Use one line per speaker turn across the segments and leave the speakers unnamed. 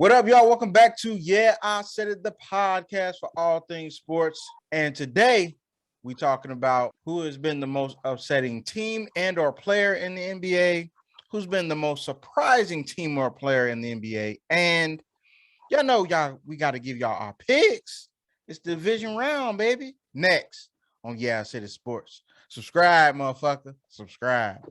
What up, y'all? Welcome back to Yeah, I Said It, the podcast for all things sports. And today we talking about who has been the most upsetting team and or player in the NBA, who's been the most surprising team or player in the NBA. And y'all know we got to give y'all our picks. It's division round, baby. Next on Yeah, I Said It Sports. Subscribe, motherfucker. Subscribe.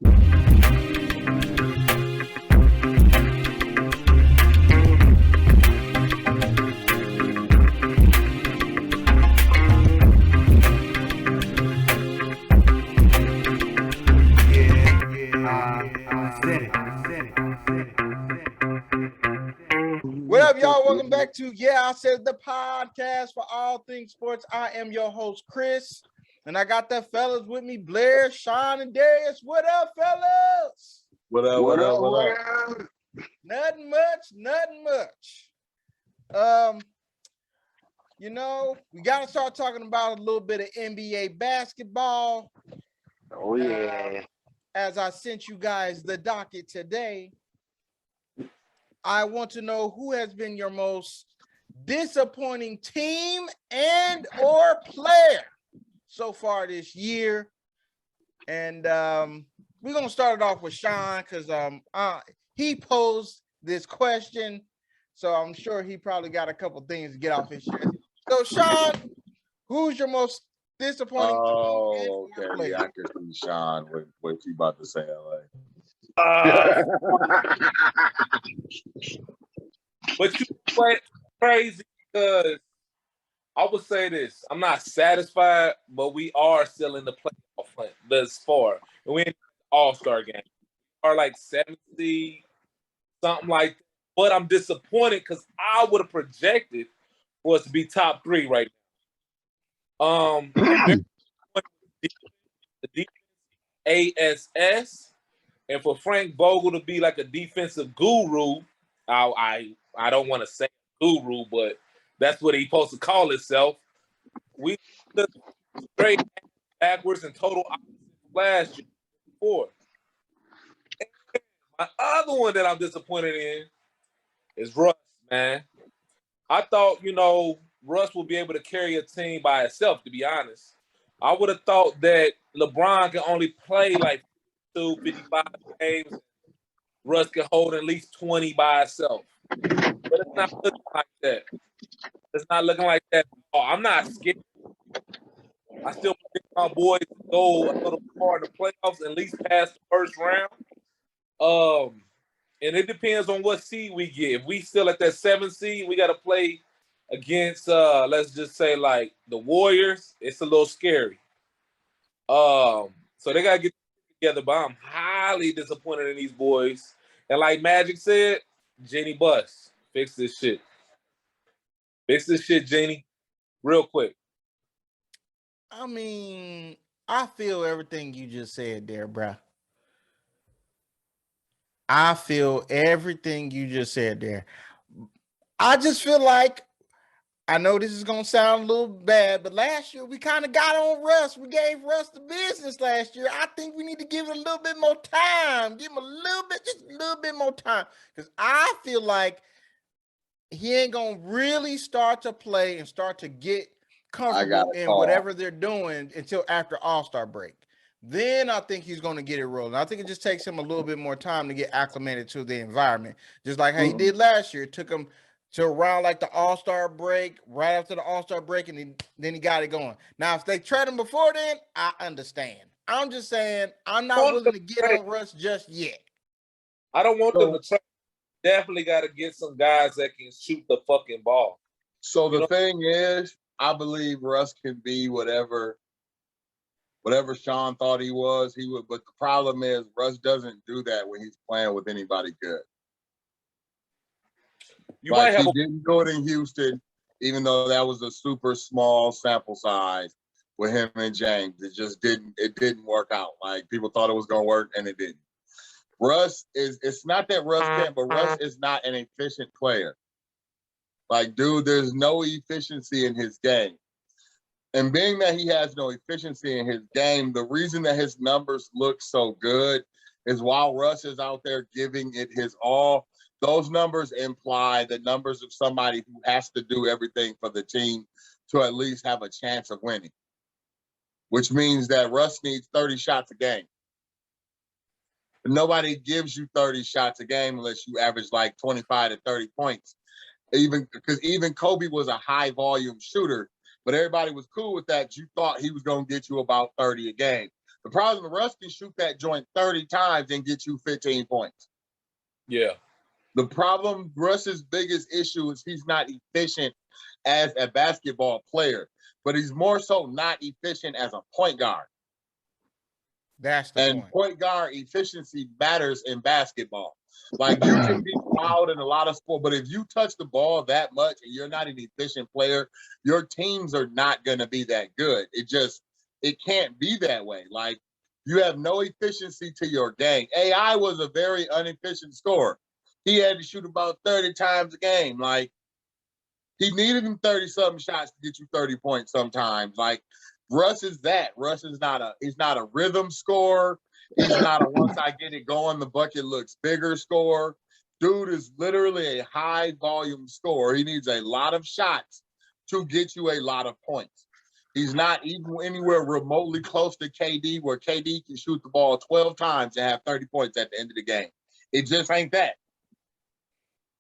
What up, y'all? Welcome back to Yeah, I Said the podcast for all things sports. I am your host, Chris, and I got the fellas with me, Blair, Sean, and Darius. What up, fellas?
What up?
Nothing much. We got to start talking about a little bit of NBA basketball.
Oh, yeah.
As I sent you guys the docket today, I want to know who has been your most disappointing team and or player so far this year. And we're going to start it off with Sean because he posed this question. So I'm sure he probably got a couple things to get off his chest. So, Sean, who's your most disappointing team and or player?
Yeah, I can see Sean what you about to say, LA.
But you went crazy because I would say this. I'm not satisfied, but we are still in the playoff hunt thus far. And we in the All-Star game. We are like 70, something like that. But I'm disappointed because I would have projected for us to be top 3 right now. The ASS. And for Frank Vogel to be like a defensive guru, I don't want to say guru, but that's what he's supposed to call himself. We looked straight backwards and total opposite last year before. And my other one that I'm disappointed in is Russ, man. I thought, Russ would be able to carry a team by itself, to be honest. I would have thought that LeBron can only play like 55 games. Russ can hold at least 20 by itself. But it's not looking like that. It's not looking like that. Oh, I'm not scared. I still think my boys to go a little far in the playoffs, at least past the first round. And it depends on what seed we get. If we still at that 7th seed, we got to play against, let's just say, like the Warriors. It's a little scary. So they got to get together, but I'm highly disappointed in these boys. And like Magic said, Jenny Bus, fix this shit. Fix this shit, Jenny, real quick.
I mean, I feel everything you just said there, bruh. I feel everything you just said there. I just feel like, I know this is going to sound a little bad, but last year we kind of got on Russ. We gave Russ the business last year. I think we need to give it a little bit more time. Give him just a little bit more time. Because I feel like he ain't going to really start to play and start to get comfortable in whatever they're doing until after All-Star break. Then I think he's going to get it rolling. I think it just takes him a little bit more time to get acclimated to the environment. Just like how he did last year. It took him to around like the All-Star break, right after the All-Star break, and then he got it going. Now, if they trade him before then, I understand. I'm just saying I'm not willing to get on Russ just yet.
I don't want them to trade. Definitely got to get some guys that can shoot the fucking ball.
So the thing is, I believe Russ can be whatever Sean thought he was. He would, but the problem is Russ doesn't do that when he's playing with anybody good. He didn't do it in Houston, even though that was a super small sample size with him and James. It didn't work out. Like people thought it was gonna work and it didn't. It's not that Russ can't, but Russ is not an efficient player. Like, dude, there's no efficiency in his game. And being that he has no efficiency in his game, the reason that his numbers look so good is while Russ is out there giving it his all, those numbers imply the numbers of somebody who has to do everything for the team to at least have a chance of winning, which means that Russ needs 30 shots a game. But nobody gives you 30 shots a game unless you average like 25 to 30 points. Even Kobe was a high volume shooter, but everybody was cool with that. You thought he was going to get you about 30 a game. The problem is Russ can shoot that joint 30 times and get you 15 points.
Yeah.
The problem, Russ's biggest issue is he's not efficient as a basketball player, but he's more so not efficient as a point guard.
That's the point.
Point guard efficiency matters in basketball. Like you can be wild in a lot of sports, but if you touch the ball that much and you're not an efficient player, your teams are not going to be that good. It can't be that way. Like you have no efficiency to your game. AI was a very inefficient scorer. He had to shoot about 30 times a game. Like he needed him 30-something shots to get you 30 points sometimes. Like Russ is that. Russ is he's not a rhythm scorer. He's not a once I get it going, the bucket looks bigger scorer. Dude is literally a high volume scorer. He needs a lot of shots to get you a lot of points. He's not even anywhere remotely close to KD, where KD can shoot the ball 12 times and have 30 points at the end of the game. It just ain't that.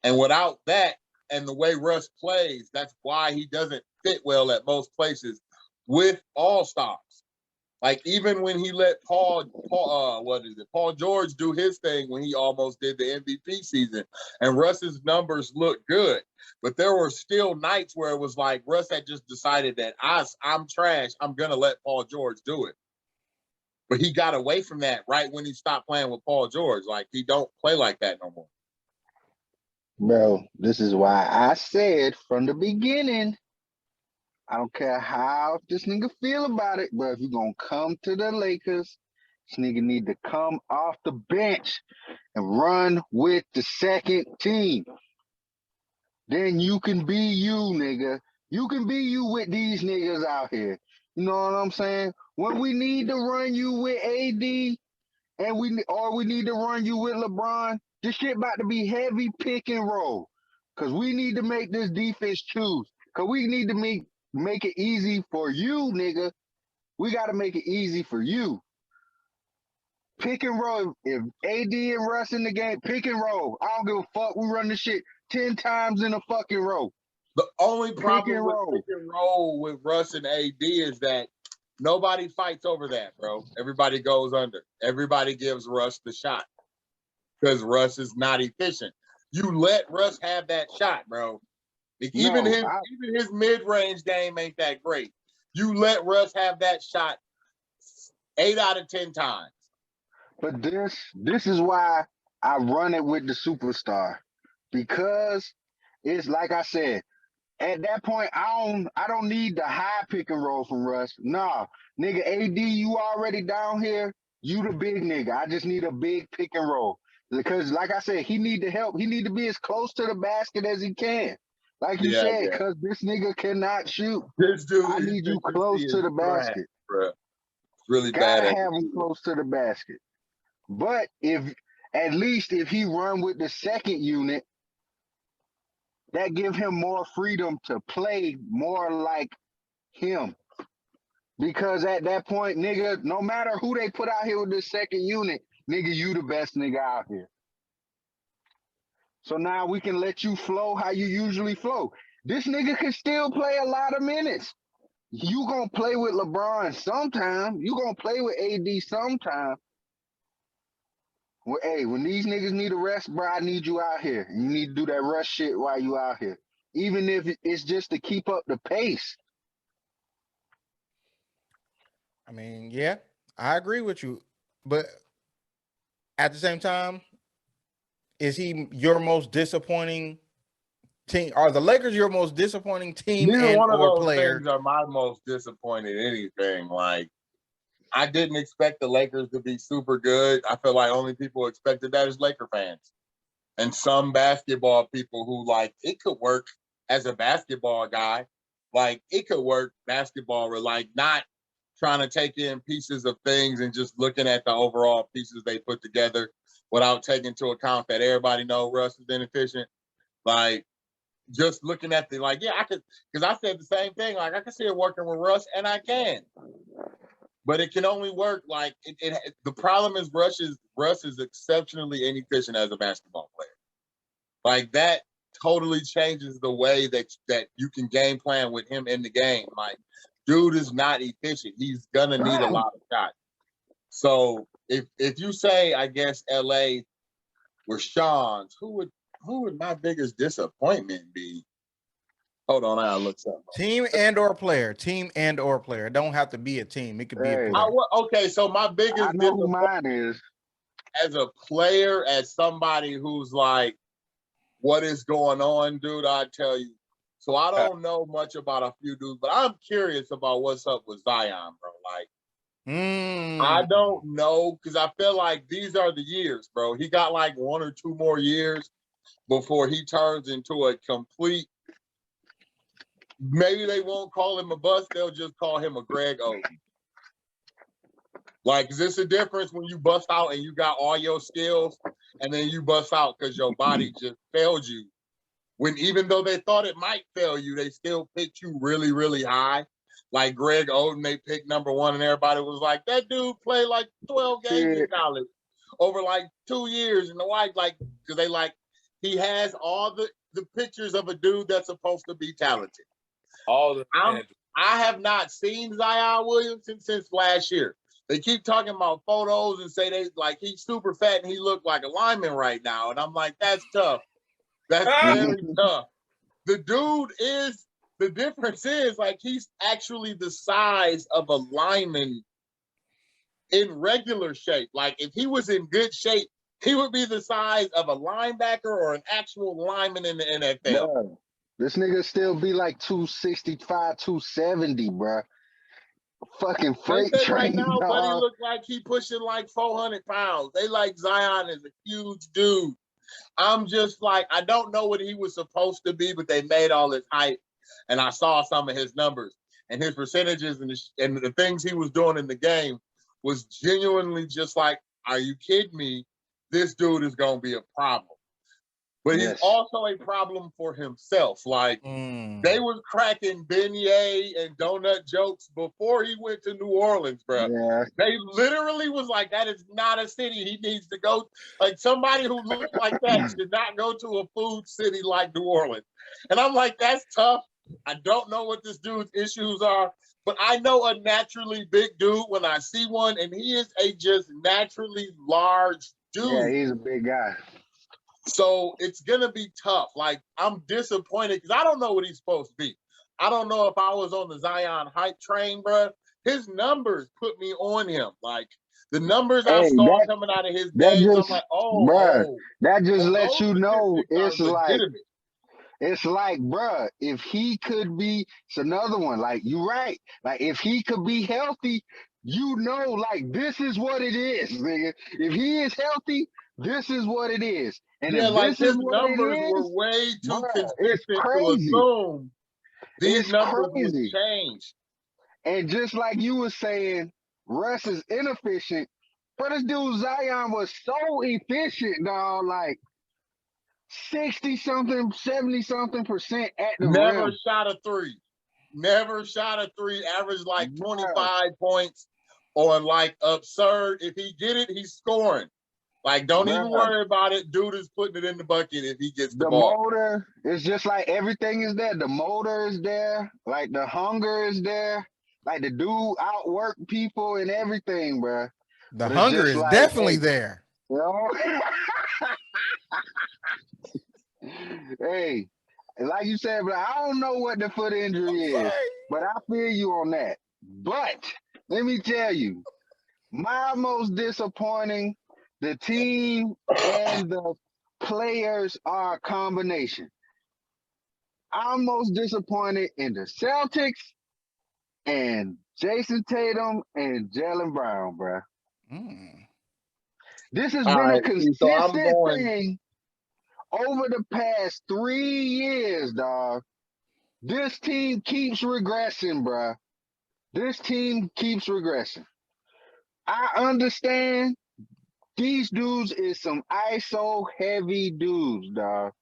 And without that and the way Russ plays, that's why he doesn't fit well at most places with all-stars. Like even when he let Paul George do his thing when he almost did the MVP season, and Russ's numbers looked good, but there were still nights where it was like Russ had just decided that I'm trash. I'm gonna let Paul George do it, but he got away from that right when he stopped playing with Paul George. Like he don't play like that no more.
Bro, this is why I said from the beginning, I don't care how this nigga feel about it, but if you're going to come to the Lakers, this nigga need to come off the bench and run with the second team. Then you can be you, nigga. You can be you with these niggas out here. You know what I'm saying? When we need to run you with AD and we need to run you with LeBron, this shit about to be heavy pick and roll. Because we need to make this defense choose. Because we need to make it easy for you, nigga. We got to make it easy for you. Pick and roll. If AD and Russ in the game, pick and roll. I don't give a fuck. We run this shit 10 times in a fucking row.
The only problem with pick and roll with Russ and AD is that nobody fights over that, bro. Everybody goes under. Everybody gives Russ the shot because Russ is not efficient. You let Russ have that shot, bro. Even his mid-range game ain't that great. You let Russ have that shot 8 out of 10 times.
But this is why I run it with the superstar. Because it's like I said, at that point, I don't need the high pick and roll from Russ. Nah, nigga, AD, you already down here. You the big nigga. I just need a big pick and roll. Because like I said, he need to help. He need to be as close to the basket as he can. Like you said, because this nigga cannot shoot.
This dude,
I need you close to the basket.
Bro. It's really
Gotta
bad.
have him close to the basket. But if he run with the second unit, that give him more freedom to play more like him. Because at that point, nigga, no matter who they put out here with the second unit, nigga, you the best nigga out here. So now we can let you flow how you usually flow. This nigga can still play a lot of minutes. You gonna play with LeBron sometime. You gonna play with AD sometime. Well, hey, when these niggas need a rest, bro, I need you out here. You need to do that rush shit while you out here. Even if it's just to keep up the pace.
I mean, yeah, I agree with you. But at the same time, is he your most disappointing team? Are the Lakers your most disappointing team
Neither one of those
player?
things are my most disappointed anything. Like, I didn't expect the Lakers to be super good. I feel like only people expected that is Laker fans and some basketball people who like it could work as a basketball guy. Like it could work basketball or like not trying to take in pieces of things and just looking at the overall pieces they put together. without taking into account that everybody knows Russ is inefficient. Like, just looking at I could, because I said the same thing. Like, I can see it working with Russ, and I can. But it can only work the problem is Russ is exceptionally inefficient as a basketball player. Like, that totally changes the way that you can game plan with him in the game. Like, dude is not efficient. He's gonna need a lot of shots. So if you say, I guess LA were Sean's, who would my biggest disappointment be? Hold on, I'll look something.
Team and or player. It don't have to be a team. It could be a player.
Okay, so my biggest
I know who mine is.
As a player, as somebody who's like, what is going on, dude? I tell you. So I don't know much about a few dudes, but I'm curious about what's up with Zion, bro. Like, I don't know, because I feel like these are the years, bro. He got like 1 or 2 more years before he turns into a complete. Maybe they won't call him a bust. They'll just call him a Greg Oden. Like, is this a difference when you bust out and you got all your skills, and then you bust out because your body just failed you? When even though they thought it might fail you, they still picked you really, really high. Like Greg Oden, they picked #1, and everybody was like, that dude played like 12 games in college over like 2 years. And the white, like, because they like, he has all the pictures of a dude that's supposed to be talented. I have not seen Zion Williamson since last year. They keep talking about photos and say he's super fat and he looked like a lineman right now. And I'm like, that's tough. That's very tough. The difference is, like, he's actually the size of a lineman in regular shape. Like, if he was in good shape, he would be the size of a linebacker or an actual lineman in the NFL.
Bro, this nigga still be like 265, 270, bro. Fucking freight train,
right now,
dog.
Buddy look like he pushing like 400 pounds. They like Zion is a huge dude. I'm just like, I don't know what he was supposed to be, but they made all this hype. And I saw some of his numbers and his percentages and the things he was doing in the game was genuinely just like, are you kidding me? This dude is going to be a problem. But he's also a problem for himself. Like, they were cracking beignet and donut jokes before he went to New Orleans, bro.
Yeah.
They literally was like, that is not a city he needs to go. Like, somebody who looked like that should not go to a food city like New Orleans. And I'm like, that's tough. I don't know what this dude's issues are, but I know a naturally big dude when I see one, and he is a just naturally large dude.
Yeah, he's a big guy.
So it's going to be tough. Like, I'm disappointed because I don't know what he's supposed to be. I don't know if I was on the Zion hype train, bro. His numbers put me on him. Like, the numbers I saw coming out of his games, I'm like,
that just lets you know it's like, bruh, if he could be, it's another one. Like, you're right. Like, if he could be healthy, you know, like, this is what it is, nigga. If he is healthy, this is what it is. And if
like,
this
his
is what
numbers
it is,
were way too consistent
to
assume these numbers would change.
And just like you were saying, Russ is inefficient, but this dude Zion was so efficient, dog. Like, 60-something, 70-something% at the rim.
Never shot a three. Averaged like 25 points on, like, absurd. If he get it, he's scoring. Like, don't even worry about it. Dude is putting it in the bucket if he gets the ball.
Motor, it's just like everything is there. The motor is there. Like, the hunger is there. Like, the dude outwork people and everything, bro.
The hunger is definitely there.
You know? Hey, like you said, but I don't know what the foot injury is, but I feel you on that. But let me tell you, my most disappointing, the team and the players are a combination. I'm most disappointed in the Celtics and Jason Tatum and Jaylen Brown, bro. This has been a consistent thing over the past 3 years, dog. This team keeps regressing, bro. This team keeps regressing. I understand These dudes is some ISO heavy dudes, dog.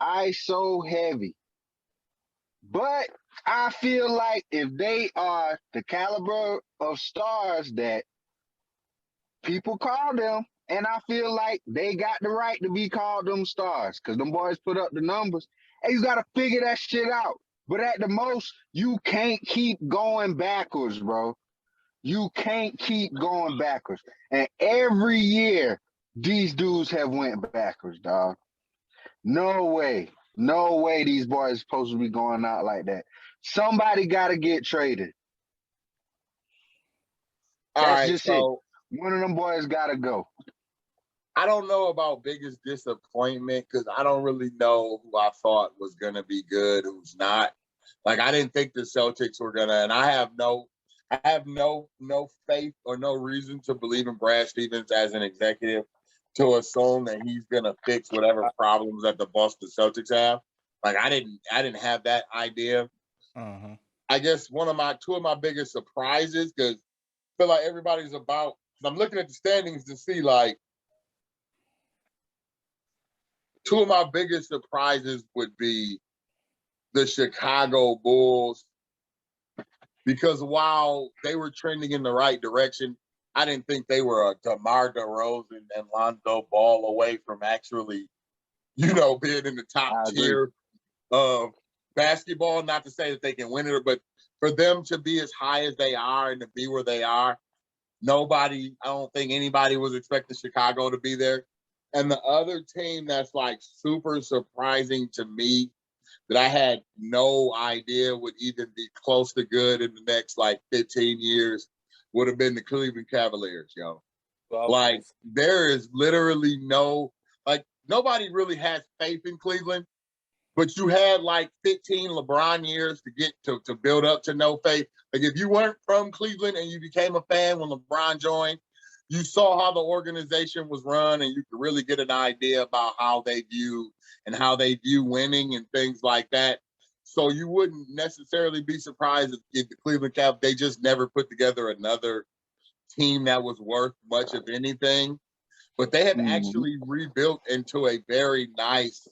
ISO heavy. But I feel like if they are the caliber of stars that people call them, and I feel like they got the right to be called them stars, because them boys put up the numbers, and you got to figure that shit out. But at the most, you can't keep going backwards, bro. You can't keep going backwards. And every year, these dudes have went backwards, dog. No way. No way these boys supposed to be going out like that. Somebody got to get traded.
All
That's
right,
just it. One of them boys got to go.
I don't know about biggest disappointment because I don't really know who I thought was gonna be good, who's not. Like I didn't think the Celtics were gonna, and I have no faith or no reason to believe in Brad Stevens as an executive to assume that he's gonna fix whatever problems that the Boston Celtics have. Like I didn't have that idea. I guess two of my biggest surprises, because I feel like everybody's about. I'm looking at the standings to see like two of my biggest surprises would be the Chicago Bulls, because while they were trending in the right direction, I didn't think they were a DeMar DeRozan and Lonzo Ball away from actually, being in the top tier of basketball. Not to say that they can win it, but for them to be as high as they are and to be where they are, I don't think anybody was expecting Chicago to be there. And the other team that's like super surprising to me that I had no idea would even be close to good in the next like 15 years would have been the Cleveland Cavaliers, yo. Like there is literally nobody really has faith in Cleveland, but you had like 15 LeBron years to get to build up to no faith. Like if you weren't from Cleveland and you became a fan when LeBron joined, you saw how the organization was run and you could really get an idea about how they view winning and things like that. So you wouldn't necessarily be surprised if the Cleveland Cavs, they just never put together another team that was worth much of anything. But they have actually rebuilt into a very nice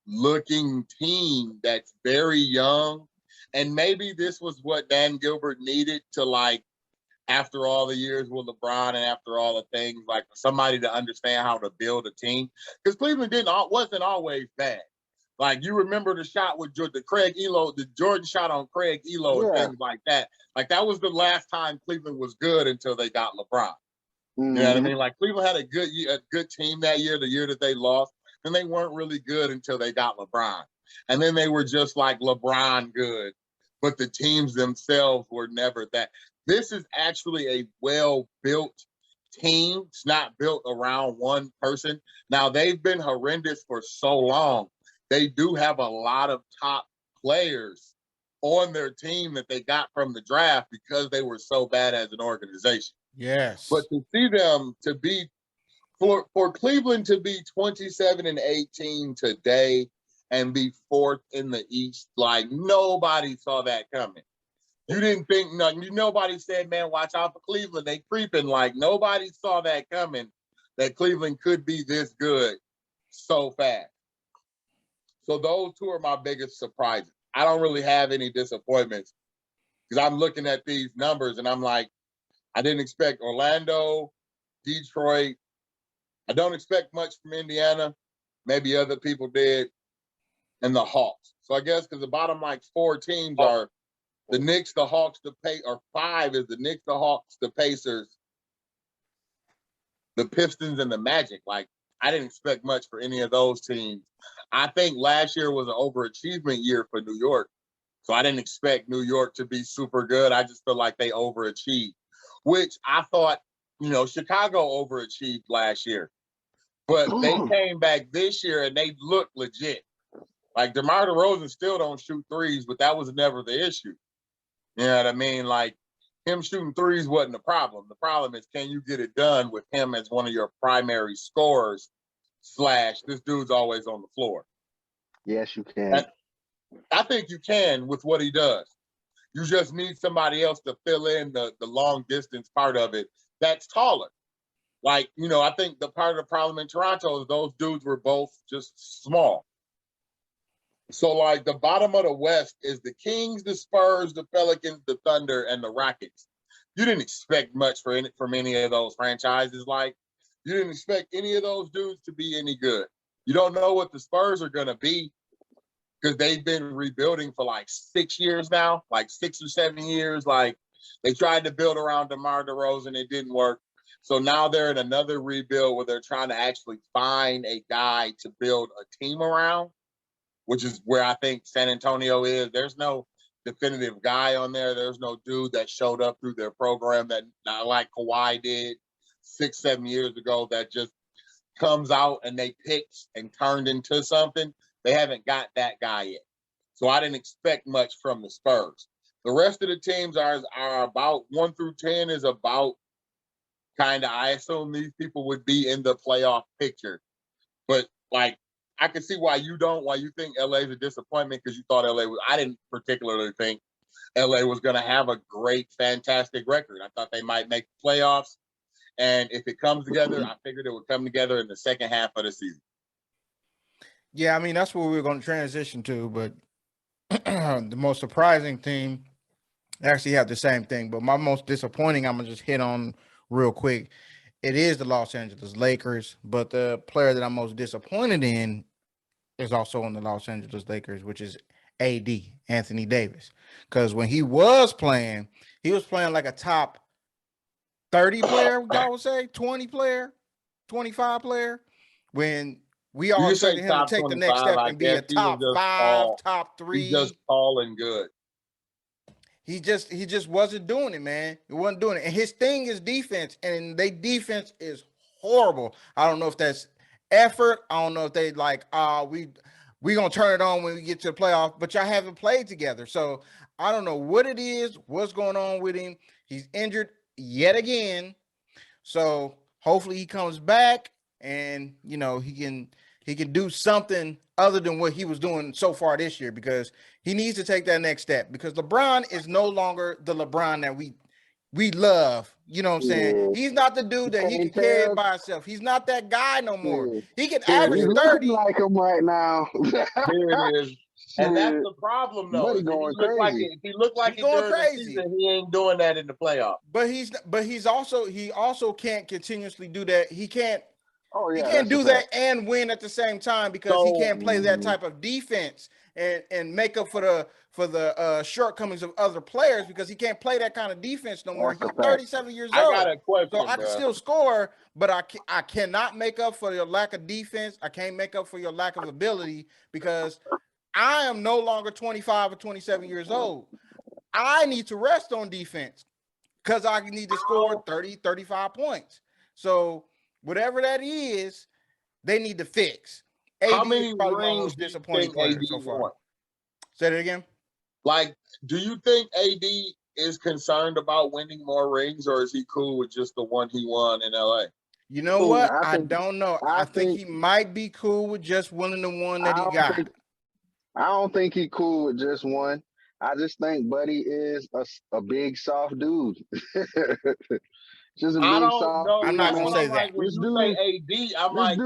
looking team that's very young. And maybe this was what Dan Gilbert needed to after all the years with LeBron and after all the things, like for somebody to understand how to build a team. Because Cleveland wasn't always bad. Like you remember the shot with the Jordan shot on Craig Elo and things like that. Like that was the last time Cleveland was good until they got LeBron. You know what I mean? Like Cleveland had a good team that year, the year that they lost, and they weren't really good until they got LeBron. And then they were just like LeBron good, but the teams themselves were never that. This is actually a well-built team. It's not built around one person. Now, they've been horrendous for so long. They do have a lot of top players on their team that they got from the draft because they were so bad as an organization.
Yes.
But to see them to be, for Cleveland to be 27-18 today and be fourth in the East, like nobody saw that coming. You didn't think nothing. Nobody said, man, watch out for Cleveland. They creeping. Like nobody saw that coming, that Cleveland could be this good so fast. So those two are my biggest surprises. I don't really have any disappointments because I'm looking at these numbers and I'm like, I didn't expect Orlando, Detroit. I don't expect much from Indiana. Maybe other people did. And the Hawks. So I guess because the bottom four teams are the Knicks, the Hawks, or five is the Knicks, the Hawks, the Pacers, the Pistons, and the Magic. Like, I didn't expect much for any of those teams. I think last year was an overachievement year for New York. So I didn't expect New York to be super good. I just feel like they overachieved, which I thought, Chicago overachieved last year. But they came back this year and they looked legit. Like, DeMar DeRozan still don't shoot threes, but that was never the issue. You know what I mean? Like, him shooting threes wasn't the problem. The problem is, can you get it done with him as one of your primary scorers / this dude's always on the floor?
Yes, you can.
I think you can with what he does. You just need somebody else to fill in the long distance part of it that's taller. Like, I think the part of the problem in Toronto is those dudes were both just small. So, like, the bottom of the West is the Kings, the Spurs, the Pelicans, the Thunder, and the Rockets. You didn't expect much from any of those franchises. Like, you didn't expect any of those dudes to be any good. You don't know what the Spurs are going to be because they've been rebuilding for like 6 years now, like 6 or 7 years. Like, they tried to build around DeMar DeRozan, it didn't work. So now they're in another rebuild where they're trying to actually find a guy to build a team around, which is where I think San Antonio is. There's no definitive guy on there. There's no dude that showed up through their program that like Kawhi did 6, 7 years ago that just comes out and they picked and turned into something. They haven't got that guy yet. So I didn't expect much from the Spurs. The rest of the teams are about 1 through 10 is about kind of, I assume these people would be in the playoff picture. But like, I can see why you think LA is a disappointment because you thought LA was, I didn't particularly think LA was going to have a great, fantastic record. I thought they might make the playoffs. And if it comes together, I figured it would come together in the second half of the season.
Yeah, I mean, that's where we're going to transition to. But the most surprising team actually have the same thing. But my most disappointing, I'm going to just hit on real quick. It is the Los Angeles Lakers. But the player that I'm most disappointed in is also on the Los Angeles Lakers, which is AD, Anthony Davis. Because when he was playing like a top 30 player, I would say, 20 player, 25 player. When we all expected him to take the next step and be a top 5, top 3.
He's just tall and good.
He just wasn't doing it, man. He wasn't doing it. And his thing is defense, and their defense is horrible. I don't know if that's effort. I don't know if they like, we gonna turn it on when we get to the playoff, but y'all haven't played together. So I don't know what it is, what's going on with him. He's injured yet again. So hopefully he comes back and he can do something other than what he was doing so far this year, because he needs to take that next step, because LeBron is no longer the LeBron that we love. You know what I'm saying? He's not the dude that he can carry it by himself. He's not that guy no more. He can average 30.
Like him right now.
Here it is. And that's the problem, though. If he look like it during the season, he ain't doing that in the playoffs.
But he also can't continuously do that. He can't. He can't do that and win at the same time, because he can't play that type of defense and make up for the shortcomings of other players, because he can't play that kind of defense no more. He's 37 years old.
I got a question,
so I can still score, but I cannot make up for your lack of defense. I can't make up for your lack of ability, because I am no longer 25 or 27 years old. I need to rest on defense because I need to score 30, 35 points. So whatever that is, they need to fix.
How many rings
disappointing player so far? Say that again.
Like, do you think AD is concerned about winning more rings, or is he cool with just the one he won in LA?
You know what? I don't know. I think he might be cool with just winning the one that he got.
I don't think he cool with just one. I just think Buddy is a big soft dude. Just a big soft.
Know. I'm not gonna say that.
When you say AD, I'm like,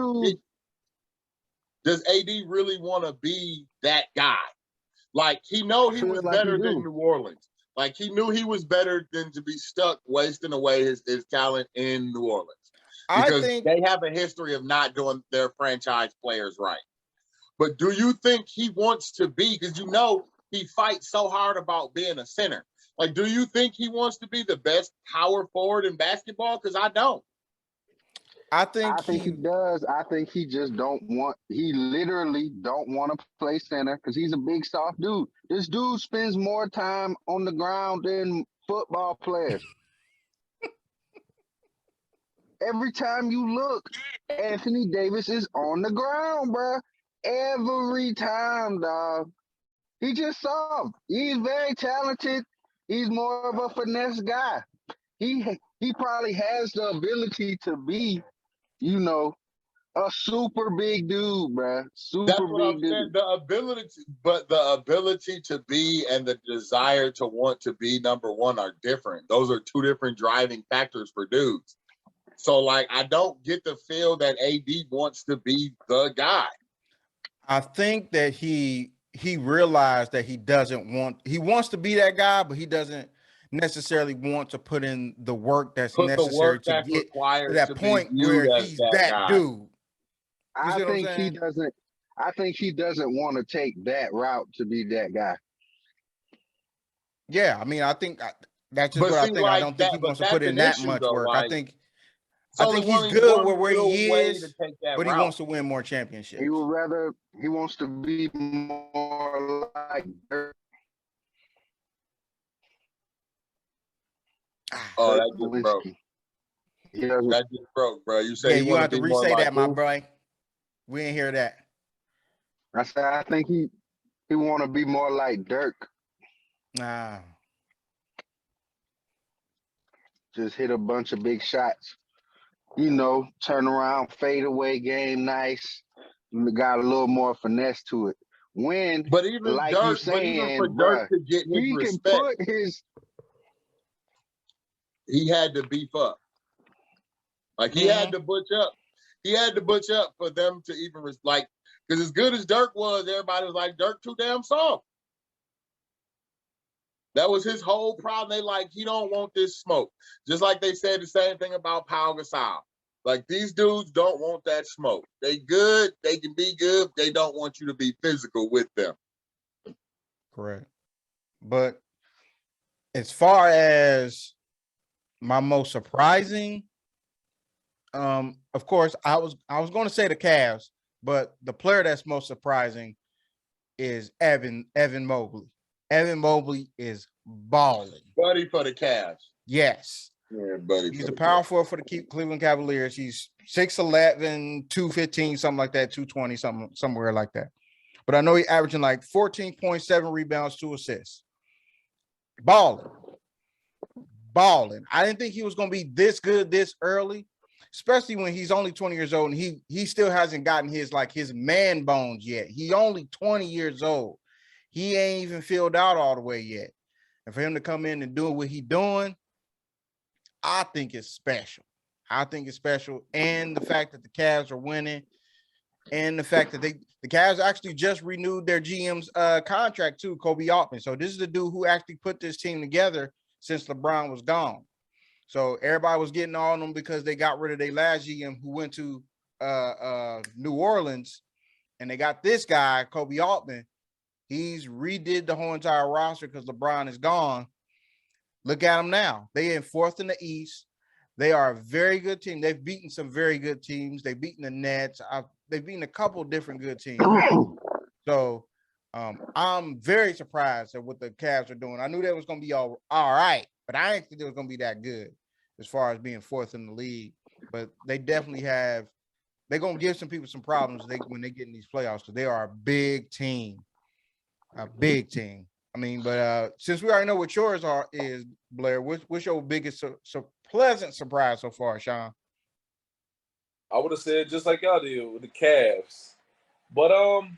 does AD really want to be that guy? Like, he was better than New Orleans. Like, he knew he was better than to be stuck wasting away his talent in New Orleans. Because they have a history of not doing their franchise players right. But do you think he wants to be, because he fights so hard about being a center. Like, do you think he wants to be the best power forward in basketball? Because I don't.
I think he does. I think he just he literally don't want to play center because he's a big soft dude. This dude spends more time on the ground than football players. Every time you look, Anthony Davis is on the ground, bro. Every time, dog. He just soft. He's very talented. He's more of a finesse guy. He probably has the ability to be, a super big dude, bro.
That's what I'm saying. The ability to be and the desire to want to be number one are different. Those are two different driving factors for dudes. So, like, I don't get the feel that AD wants to be the guy.
I think that he realized that he wants to be that guy, but he doesn't necessarily want to put in the work that's
Put the
necessary
work
to
that's
get to
required
that
to be
point
viewed
where
as
he's
that
that
guy.
dude. You
I
see what I'm
think he
saying?
doesn't. I think he doesn't want to take that route to be that guy.
Yeah, I mean, I think that's just
But
what I
see,
think. I
like
don't think
that,
he
but
wants to put
that's
in
an
that
issue
much
though.
work.
Like,
I
so
think
there's
he's
only
good
one
where
real
he
way to
is,
take that
but he
route.
wants to win more championships.
He wants to be more like Dirk.
Oh, that just broke.
Nowitzki. He doesn't.
That just broke, bro. You say
Yeah,
he
you
want
have
to
to
be more
re-say
like
that, my
who?
boy. We didn't hear that.
I said I think he want to be more like Dirk.
Nah.
Just hit a bunch of big shots. You know, turn around, fade away game, nice. Got a little more finesse to it. When,
But even
like you
Dirk, but even for
saying,
Dirk
bruh,
to get his
he can
respect,
put his.
he had to beef up. Like he had to butch up. He had to butch up for them to even like. Because as good as Dirk was, everybody was like, Dirk too damn soft. That was his whole problem. They like, he don't want this smoke. Just like they said the same thing about Pau Gasol. Like, these dudes don't want that smoke. They good. They can be good. They don't want you to be physical with them.
Correct. But as far as my most surprising, of course, I was going to say the Cavs, but the player that's most surprising is Evan Mobley. Evan Mobley is balling.
Buddy for the Cavs.
Yes.
Yeah, buddy.
He's a power forward for the Cleveland Cavaliers. He's 6'11", 215, something like that, 220, somewhere like that. But I know he's averaging like 14.7 rebounds, 2 assists. Balling. I didn't think he was going to be this good this early, especially when he's only 20 years old and he still hasn't gotten his man bones yet. He only 20 years old. He ain't even filled out all the way yet. And for him to come in and do what he's doing, I think it's special. And the fact that the Cavs are winning, and the fact that the Cavs actually just renewed their GM's contract too, Kobe Altman. So this is the dude who actually put this team together since LeBron was gone. So everybody was getting on them because they got rid of their last GM who went to New Orleans, and they got this guy, Kobe Altman. He's redid the whole entire roster because LeBron is gone. Look at them now. They in 4th in the East. They are a very good team. They've beaten some very good teams. They've beaten the Nets. They've beaten a couple different good teams. So I'm very surprised at what the Cavs are doing. I knew they was going to be all right, but I didn't think they was going to be that good as far as being 4th in the league. But they definitely have. They're going to give some people some problems when they get in these playoffs because they are a big team. A big team. I mean, but since we already know what yours is, Blair, what's your biggest pleasant surprise so far, Sean?
I would have said just like y'all did with the Cavs, but I'm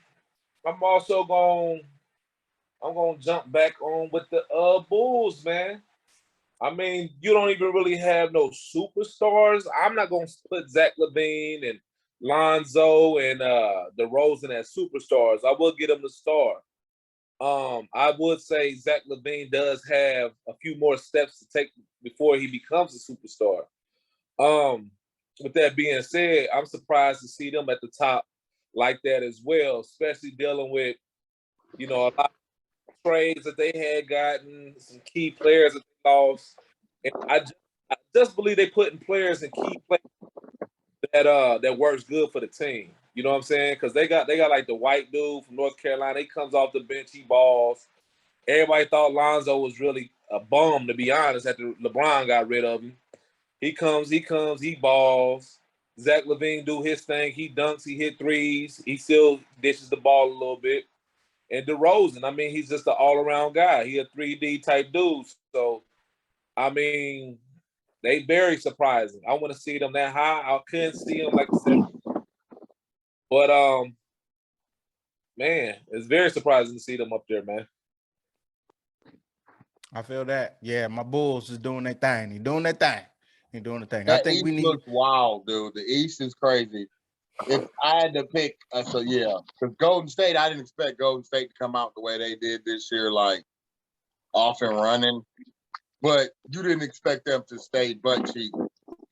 also gonna jump back on with the Bulls, man. I mean, you don't even really have no superstars. I'm not gonna put Zach LaVine and Lonzo and DeRozan as superstars. I will get them the star. I would say Zach LaVine does have a few more steps to take before he becomes a superstar. With that being said, I'm surprised to see them at the top like that as well, especially dealing with, a lot of trades that they had gotten, some key players that they lost. And I just believe they put in players and key players that works good for the team. You know what I'm saying? Because they got like the white dude from North Carolina. He comes off the bench, he balls. Everybody thought Lonzo was really a bum, to be honest, after LeBron got rid of him. He comes, he balls. Zach LaVine do his thing. He dunks, he hit threes. He still dishes the ball a little bit. And DeRozan, I mean, he's just an all-around guy. He a 3D type dude. So, I mean, they very surprising. I want to see them that high. I couldn't see them like I said. But, man, it's very surprising to see them up there, man.
I feel that. Yeah, my Bulls is doing their thing. They're doing their thing. He doing the thing. I
That
think
East
we need.
looks wild, dude. The East is crazy. If I had to pick, so yeah, because Golden State, I didn't expect Golden State to come out the way they did this year, like off and running. But you didn't expect them to stay butt cheek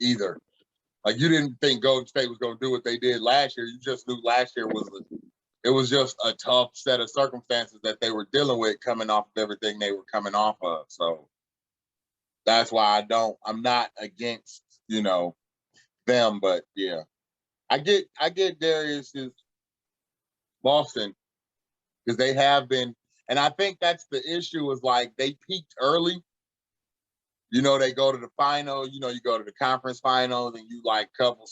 either. Like you didn't think Golden State was going to do what they did last year. You just knew last year was just a tough set of circumstances that they were dealing with coming off of everything they were coming off of. So that's why I'm not against, them, but yeah. I get Darius's Boston because they have been, and I think that's the issue is like they peaked early. They go to the final, you go to the conference finals and you like couple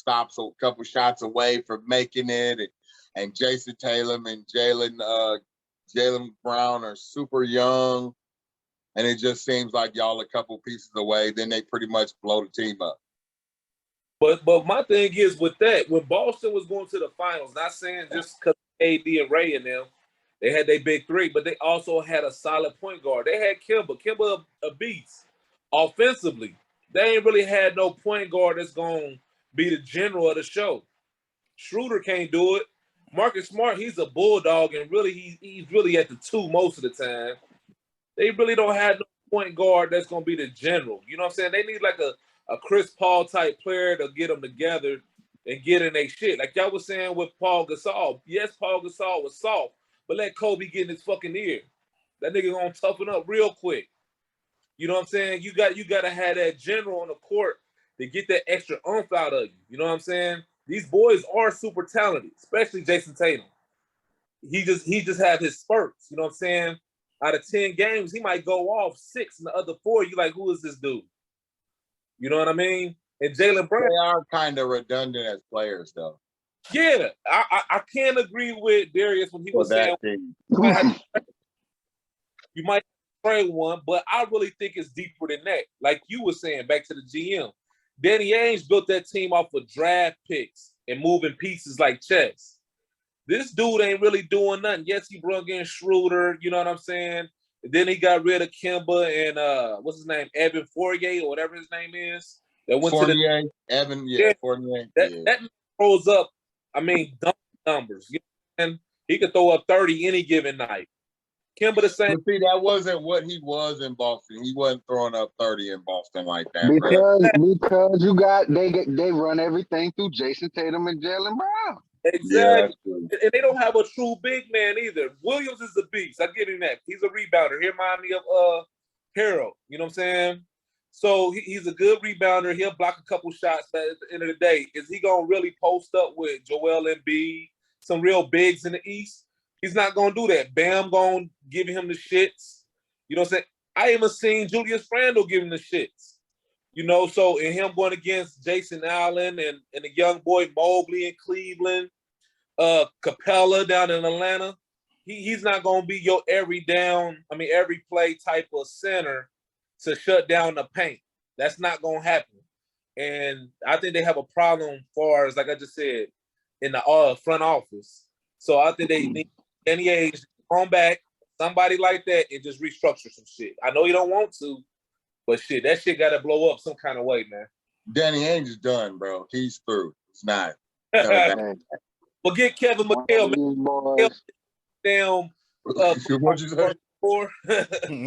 shots away from making it. And Jason Tatum and Jaylen Brown are super young. And it just seems like y'all a couple pieces away. Then they pretty much blow the team up.
But my thing is with that, when Boston was going to the finals, not saying just because AD and Ray and them, they had their big three, but they also had a solid point guard. They had Kimba. Kimba a beast. Offensively, they ain't really had no point guard that's going to be the general of the show. Schroeder can't do it. Marcus Smart, he's a bulldog, and really he's really at the two most of the time. They really don't have no point guard that's going to be the general. You know what I'm saying? They need like a Chris Paul type player to get them together and get in their shit. Like y'all was saying with Paul Gasol. Yes, Paul Gasol was soft, but let Kobe get in his fucking ear. That nigga gonna toughen up real quick. You know what I'm saying? You got to have that general on the court to get that extra oomph out of you. You know what I'm saying? These boys are super talented, especially Jason Tatum. He just have his spurts. You know what I'm saying? Out of 10 games, he might go off 6, and the other 4, you like, who is this dude? You know what I mean? And Jaylen Brown.
They are kind of redundant as players, though.
Yeah, I can't agree with Darius when he was saying you might trade one, but I really think it's deeper than that. Like you were saying, back to the GM. Danny Ainge built that team off of draft picks and moving pieces like chess. This dude ain't really doing nothing. Yes, he brought in Schroeder, you know what I'm saying? And then he got rid of Kimba and what's his name? Evan Fournier or whatever his name is. That went
Fournier,
to
the Evan, yeah, Fournier.
That throws up, numbers. You know, and he could throw up 30 any given night. Kimba the same.
But see, that wasn't what he was in Boston. He wasn't throwing up 30 in Boston like that.
Because you got they run everything through Jason Tatum and Jaylen Brown.
Exactly. Yeah, and they don't have a true big man either. Williams is a beast. I give him that. He's a rebounder. He reminds me of Harold. You know what I'm saying? So he's a good rebounder. He'll block a couple shots, but at the end of the day, is he going to really post up with Joel Embiid, some real bigs in the East? He's not going to do that. Bam going to give him the shits. You know what I'm saying? I even seen Julius Randle give him the shits. You know, so in him going against Jason Allen and the young boy Mobley in Cleveland, Capella down in Atlanta, he's not going to be your every play type of center to shut down the paint. That's not going to happen. And I think they have a problem as far as, like I just said, in the front office. So I think they need Danny Ainge to come back, somebody like that, and just restructure some shit. I know you don't want to, but shit, that shit got to blow up some kind of way, man.
Danny Ainge is done, bro. He's through. It's not.
Well, get Kevin McHale, man. Damn.
What you say?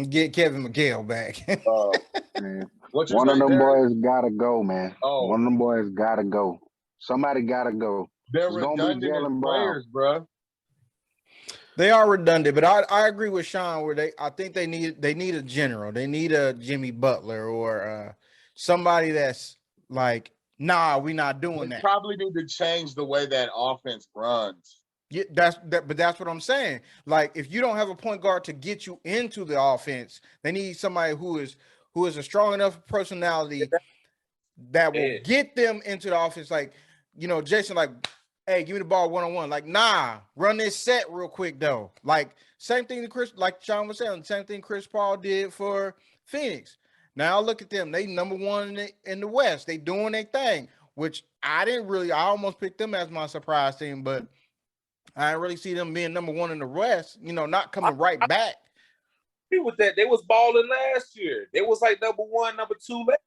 Get Kevin McHale back.
One of them boys gotta go, man. One of them boys gotta go. Somebody gotta go.
They're redundant as players, bro.
They are redundant, but I agree with Sean where I think they need a general. They need a Jimmy Butler or somebody that's like, nah, we're not doing that.
Probably need to change the way that offense runs.
Yeah, but that's what I'm saying. Like, if you don't have a point guard to get you into the offense, they need somebody who is a strong enough personality that will get them into the offense. Like, Jason, like, hey, give me the ball one-on-one. Like, nah, run this set real quick though. Like, same thing like Sean was saying, same thing Chris Paul did for Phoenix. Now look at them. They number one in the West. They doing their thing, which I almost picked them as my surprise team, but I didn't really see them being number one in the West, not coming right back.
I agree with that. They was balling last year. They was like number one, number two last.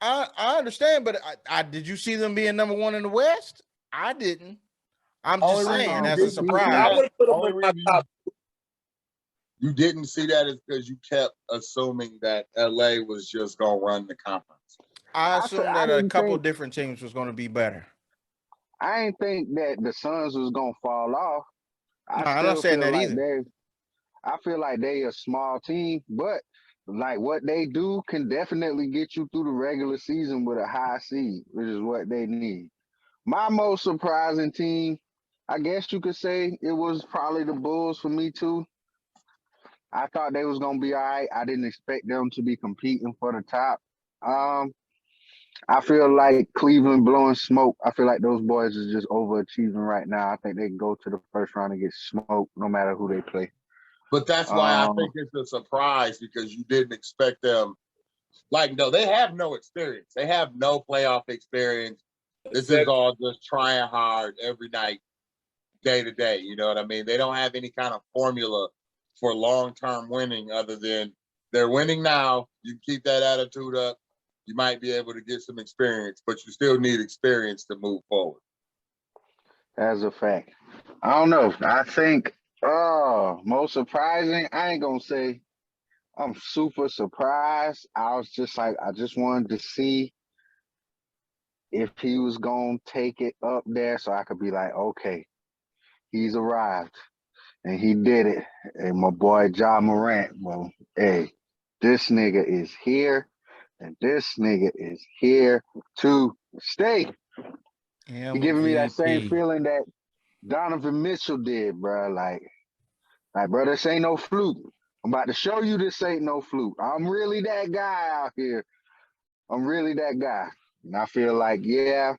I understand, but I did you see them being number one in the West? I didn't. I'm just
Only reason
saying
you
as a
didn't see
I
surprise.
that,
would have put him
only
in my
reason
top.
you didn't see that is because you kept assuming that LA was just gonna run the conference.
I assumed
I
that a
didn't
couple
think
different teams was going to be better.
I didn't think that the Suns was gonna fall off. I
No, I'm not
still
saying
feel
that
like
either.
I feel like they a small team, but like what they do can definitely get you through the regular season with a high seed, which is what they need. My most surprising team, I guess you could say it was probably the Bulls for me too. I thought they was gonna be all right. I didn't expect them to be competing for the top. Um, I feel like Cleveland blowing smoke. I feel like those boys is just overachieving right now. I think they can go to the first round and get smoked no matter who they play.
But that's why I think it's a surprise because you didn't expect them. Like, no, they have no experience. They have no playoff experience. This is all just trying hard every night, day to day. You know what I mean? They don't have any kind of formula for long-term winning other than they're winning now. You keep that attitude up, you might be able to get some experience, but you still need experience to move forward.
As a fact. I don't know. I think most surprising, I ain't gonna say I'm super surprised. I was just like I just wanted to see if he was gonna take it up there so I could be like, okay, he's arrived and he did it. And my boy John Morant, well, hey, this nigga is here and this nigga is here to stay. He giving me that same
MVP.
feeling that Donovan Mitchell did, bro. Like, bro, this ain't no fluke. I'm about to show you this ain't no fluke. I'm really that guy out here. I'm really that guy. And I feel like, yeah,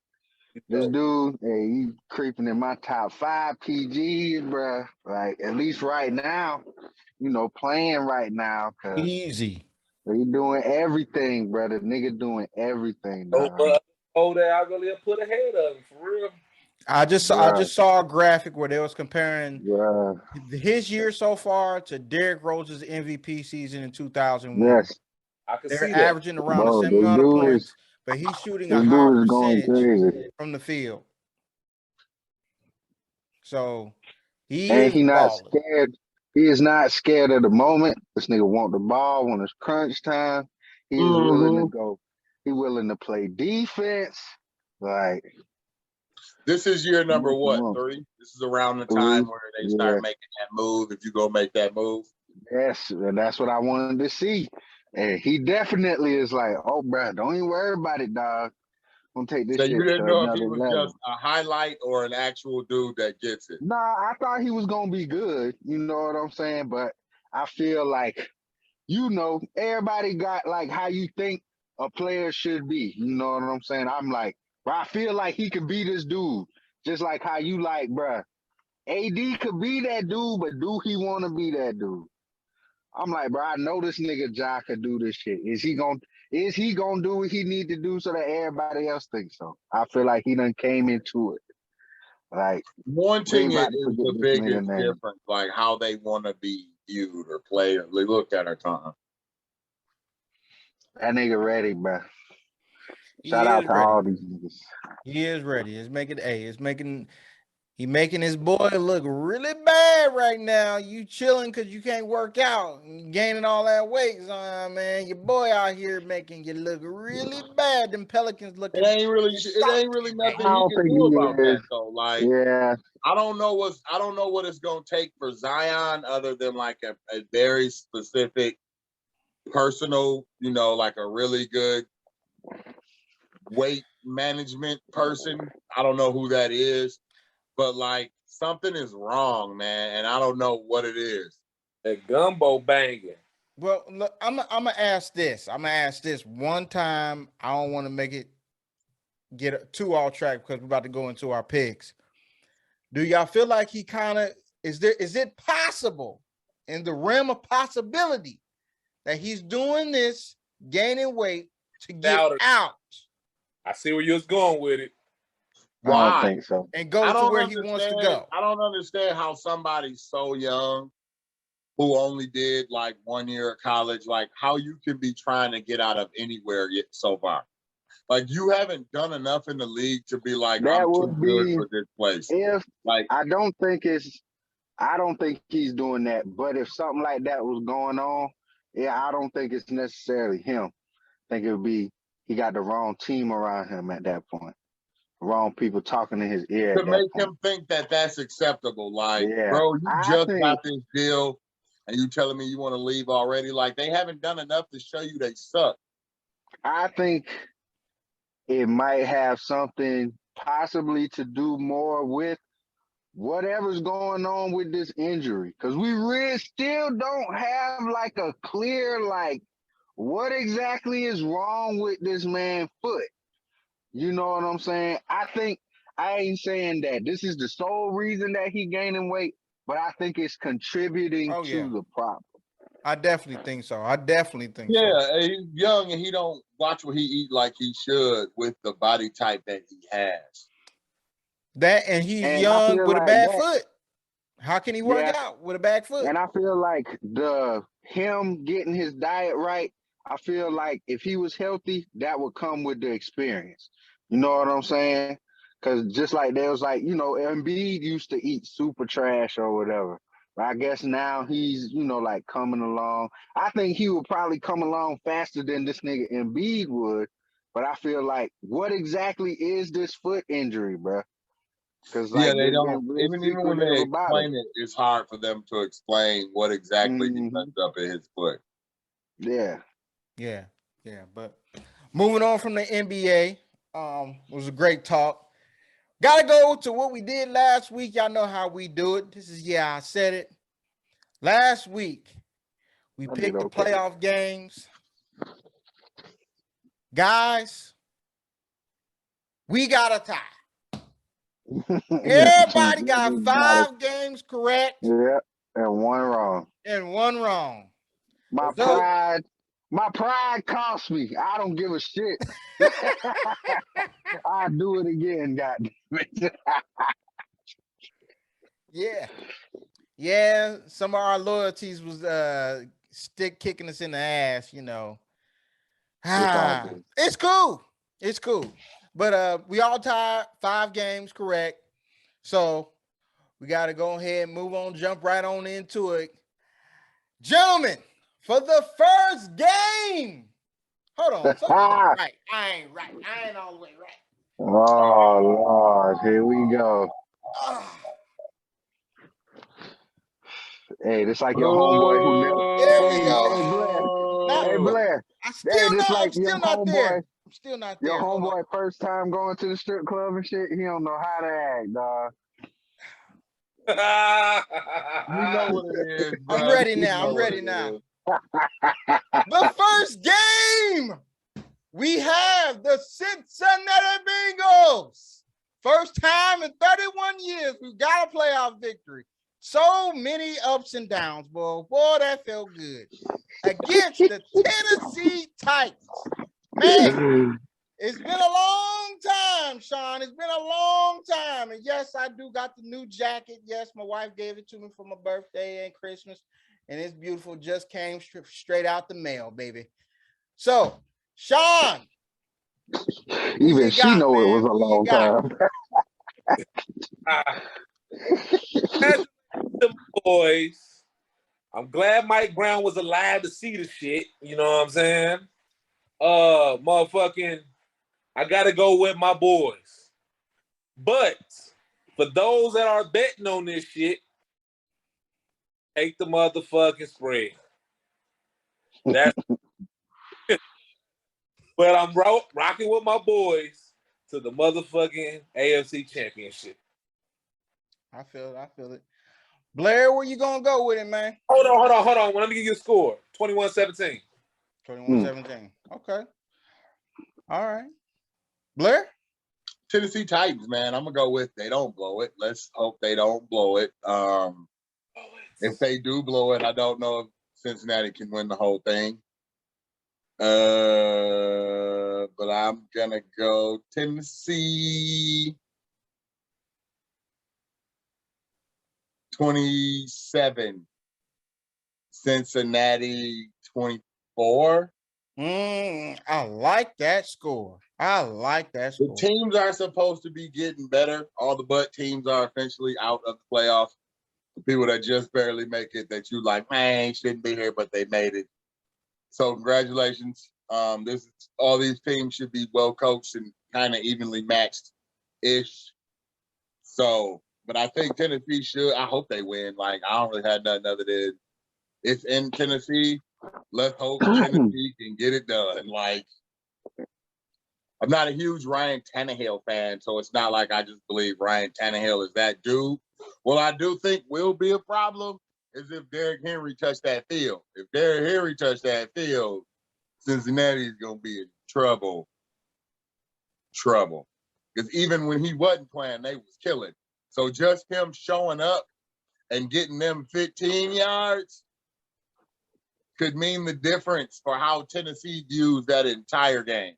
this dude, hey, he creeping in my top 5 PGs, bro. Like, at least right now, playing right now, because
Easy.
he doing everything, bro. The nigga doing everything,
Oh,
dog.
that I really put ahead of him for real.
I just saw a graphic where they was comparing
Bruh.
his year so far to Derrick Rose's MVP season in 2001.
Yes,
I can
They're
see that.
averaging around the
bro.
same
This
amount of
dude is
points, but he's shooting a
this
higher
dude is going
percentage
crazy.
from the field. So he
And
is
he not
balling.
scared. He is not scared of the moment. This nigga want the ball when it's crunch time. He is willing to
Mm-hmm.
go. He willing to play defense. Like,
This is year number
come
what,
on.
3? This is around the
3.
time where they
Yeah.
start making that move. If you go make that move,
Yes, and that's what I wanted to see. And he definitely is like, oh, bro, don't even worry about it, dog. I'm gonna take this
so you
shit
didn't
to
know if
another
he was
level.
just a highlight or an actual dude that gets it.
Nah, I thought he was gonna be good. You know what I'm saying? But I feel like, everybody got like how you think a player should be. You know what I'm saying? I'm like, bro, I feel like he could be this dude. Just like how you like, bro. AD could be that dude, but do he want to be that dude? I'm like, bro, I know this nigga Ja could do this shit. Is he gonna do what he need to do so that everybody else thinks so? I feel like he done came into it. Like, we
Wanting
ain't
it
about to
is
forget
the
this nigga
biggest
name.
difference, like how they want to be viewed or played or looked at or something.
That nigga ready, bro. Shout
He
out
is
to
ready.
all these niggas.
He is ready. He making his boy look really bad right now. You chilling because you can't work out and gaining all that weight, son, man. Your boy out here making you look really bad. Them Pelicans
It
looking
ain't really
I
nothing he
don't
can
think
do
he
about
is.
that though. Like
Yeah,
I don't know what it's gonna take for Zion other than like a very specific personal, like a really good weight management person. I don't know who that is, but like something is wrong, man, and I don't know what it is.
That gumbo banging.
Well, look, I'm gonna ask this. I'm gonna ask this one time. I don't want to make it get too off track because we're about to go into our picks. Do y'all feel like he kind of is it possible in the realm of possibility that he's doing this, gaining weight to get
Doubter.
out
I see where you was going with it.
I don't
Why?
think so.
and go to where he wants to go?
I don't understand how somebody so young who only did like 1 year of college, like how you can be trying to get out of anywhere yet so far. Like you haven't done enough in the league to be like,
That
I'm too
would
good
be
for this place.
if
Like
I don't think he's doing that. But if something like that was going on, yeah, I don't think it's necessarily him. I think it would be he got the wrong team around him at that point. Wrong people talking in his ear
to
at that
make
point.
him think that that's acceptable. Like,
Yeah,
bro, you
I
just
think
got this deal and you telling me you want to leave already. Like they haven't done enough to show you they suck.
I think it might have something possibly to do more with whatever's going on with this injury, because we really still don't have like a clear like what exactly is wrong with this man's foot. You know what I'm saying? I think I ain't saying that this is the sole reason that he gaining weight, but I think it's contributing
Oh, yeah.
to the problem.
I definitely think so. I definitely think so.
Yeah, he's young and he don't watch what he eat like he should with the body type that he has.
That and he's
And I
young
feel
with a
like
bad
that,
foot. How can he work
yeah,
out with a bad foot?
and I feel like him getting his diet right, I feel like if he was healthy, that would come with the experience. You know what I'm saying? Because just like there was like, Embiid used to eat super trash or whatever. But I guess now he's, like coming along. I think he would probably come along faster than this nigga Embiid would. But I feel like, what exactly is this foot injury, bro? Because
Yeah,
like
they
they've
don't
been real
even when they
secretive about it.
explain it, it's hard for them to explain what exactly he
Hmm.
messed up in his foot.
Yeah.
Yeah, but moving on from the NBA, it was a great talk. Gotta go to what we did last week. Y'all know how we do it. This is I said it. Last week, we
I did
picked the
okay.
playoff games. Guys, we got a tie. Everybody got 5 games correct
Yeah, and one wrong.
and 1 wrong.
My
So
pride cost me. I don't give a shit. I'll do it again, goddamn.
yeah, some of our loyalties was stick kicking us in the ass,
It's all good.
It's cool. It's cool. But we all tied 5 games correct. So we got to go ahead and move on, jump right on into it. Gentlemen, for the first game. Hold on. Right. I ain't right. I ain't all the way right.
Oh Lord, here we go. Hey, this like your homeboy who never.
There we
Hey,
go.
Hey Blair. Hey, this
I'm
like your
still not
homeboy.
there. I'm still not
Your
there. Hold on.
homeboy first time going to the strip club and shit. He don't know how to act, dog.
You know what it is, bro.
I'm ready
You
now.
know
I'm
what
ready
it
now.
is.
The first game, we have the Cincinnati Bengals. First time in 31 years, we've got a playoff victory. So many ups and downs, boy. Boy, that felt good. Against the Tennessee Titans. Man, it's been a long time, Sean. It's been a long time. And yes, I do got the new jacket. Yes, my wife gave it to me for my birthday and Christmas. And it's beautiful. Just came straight out the mail, baby. So, Sean.
Even she
got,
know
man?
it was a long time.
The boys. I'm glad Mike Brown was alive to see the shit. You know what I'm saying? Motherfucking, I gotta go with my boys. But for those that are betting on this shit, take the motherfucking spread. That's but I'm rocking with my boys to the motherfucking AFC Championship.
I feel it. Blair, where you gonna go with it, man?
Hold on. Let me give you a score. 21-17.
21-17. Okay. All right. Blair?
Tennessee Titans, man. I'm gonna go with they don't blow it. Let's hope they don't blow it. If they do blow it, I don't know if Cincinnati can win the whole thing. But I'm gonna go Tennessee 27, Cincinnati 24.
I like that score. I like that
The
score.
teams are supposed to be getting better. All the but teams are officially out of the playoffs. The people that just barely make it, that you like, man, shouldn't be here, but they made it. So congratulations. All these teams should be well coached and kind of evenly matched ish. So, but I think Tennessee should. I hope they win. Like, I don't really have nothing other than it's in Tennessee. Let's hope Tennessee can get it done. Like, I'm not a huge Ryan Tannehill fan, so it's not like I just believe Ryan Tannehill is that dude. What I do think will be a problem is if Derrick Henry touched that field. If Derrick Henry touched that field, Cincinnati is going to be in trouble. Trouble. Because even when he wasn't playing, they was killing. So just him showing up and getting them 15 yards could mean the difference for how Tennessee views that entire game.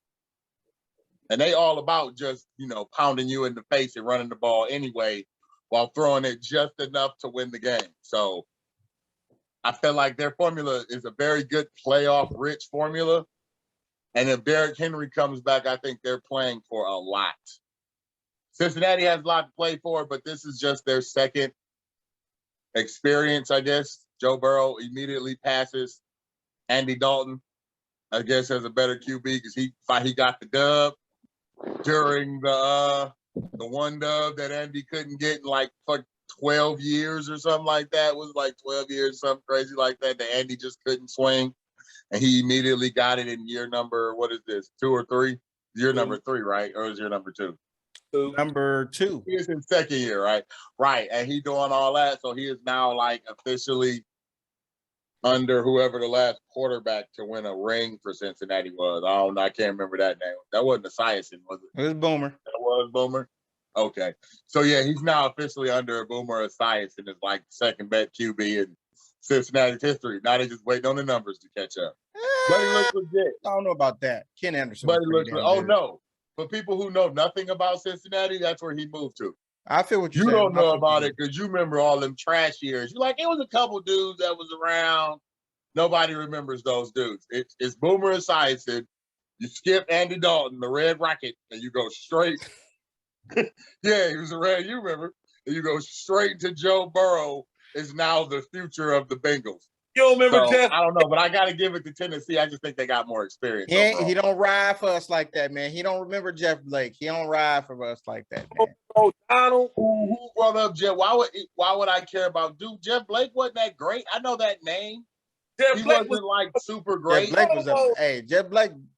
And they all about just, pounding you in the face and running the ball anyway while throwing it just enough to win the game. So I feel like their formula is a very good playoff-rich formula. And if Derrick Henry comes back, I think they're playing for a lot. Cincinnati has a lot to play for, but this is just their second experience, I guess. Joe Burrow immediately passes Andy Dalton, I guess, as a better QB because he got the dub during the one dub that Andy couldn't get in like 12 years or something like that. It was like 12 years, something crazy like that Andy just couldn't swing. And he immediately got it in year number, what is this, 2 or 3? Year number 3, right? Or is year number 2?
Number 2.
He is in second year, right? Right. And he doing all that. So he is now like officially under whoever the last quarterback to win a ring for Cincinnati was. I don't know. I can't remember that name. That wasn't Esiason, was it?
It was Boomer.
That was Boomer? Okay. So, yeah, he's now officially under Boomer Esiason is like second best QB in Cincinnati's history. Now they just waiting on the numbers to catch up. But he looks legit.
I don't know about that. Ken Anderson.
But he looks no. For people who know nothing about Cincinnati, that's where he moved to.
I feel what you're
saying.
You
don't know about it because you remember all them trash years. You're like, it was a couple dudes that was around. Nobody remembers those dudes. It's Boomer Esiason. You skip Andy Dalton, the Red Rocket, and you go straight. Yeah, he was around. You remember. And you go straight to Joe Burrow is now the future of the Bengals.
You don't remember Jeff?
I don't know, but I got to give it to Tennessee. I just think they got more experience.
He don't ride for us like that, man. He don't remember Jeff Blake. He don't ride for us like that, man.
Oh, Donald.
Who brought up Jeff? Why would I care about dude? Jeff Blake wasn't that great. I know that name. He wasn't like super great.
Jeff Blake was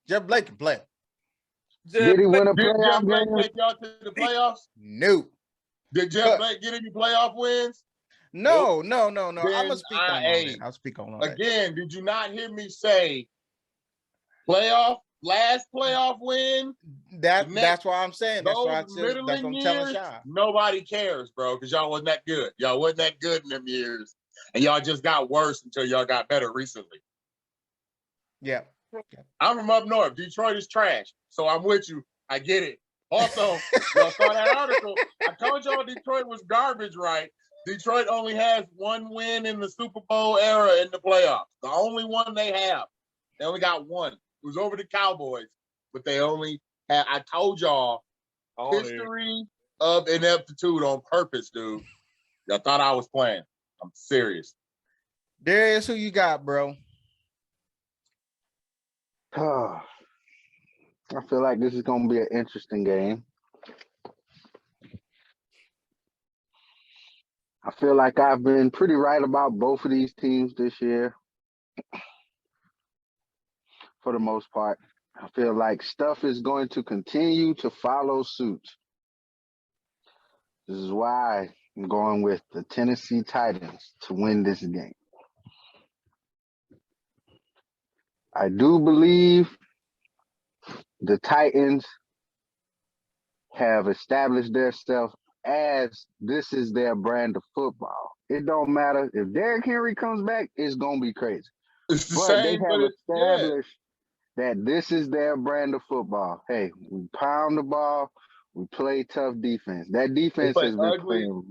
Jeff Blake can play.
Did he win a
Did
playoff
Jeff Blake
game?
take y'all to the playoffs?
No.
Did Jeff Blake get any playoff wins?
No. I'm
Then
gonna speak on that. I'll speak on that.
Again, did you not hear me say last playoff win?
That's why I'm saying. That's why I said
middling
that's what I'm telling y'all.
Nobody cares, bro, because y'all wasn't that good. Y'all wasn't that good in them years. And y'all just got worse until y'all got better recently.
Yeah.
I'm from up north. Detroit is trash. So I'm with you. I get it. Also, y'all saw that article. I told y'all Detroit was garbage, right? Detroit only has one win in the Super Bowl era in the playoffs. The only one they have. They only got one. It was over the Cowboys, but they only had, I told y'all, history of ineptitude on purpose, dude. Y'all thought I was playing. I'm serious.
Darius, who you got, bro?
I feel like this is going to be an interesting game. I feel like I've been pretty right about both of these teams this year. For the most part, I feel like stuff is going to continue to follow suit. This is why I'm going with the Tennessee Titans to win this game. I do believe the Titans have established themselves as this is their brand of football. It don't matter if Derrick Henry comes back; it's gonna be crazy.
It's the
but
same,
they have established that this is their brand of football. Hey, we pound the ball, we play tough defense. That defense has been playing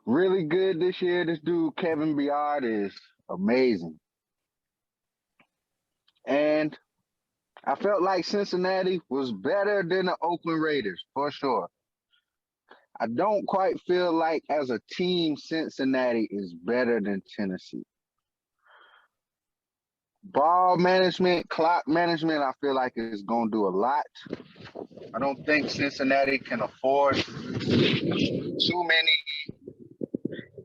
really good this year. This dude Kevin Byard is amazing. And I felt like Cincinnati was better than the Oakland Raiders, for sure. I don't quite feel like as a team, Cincinnati is better than Tennessee. Ball management, clock management, I feel like is going to do a lot. I don't think Cincinnati can afford too many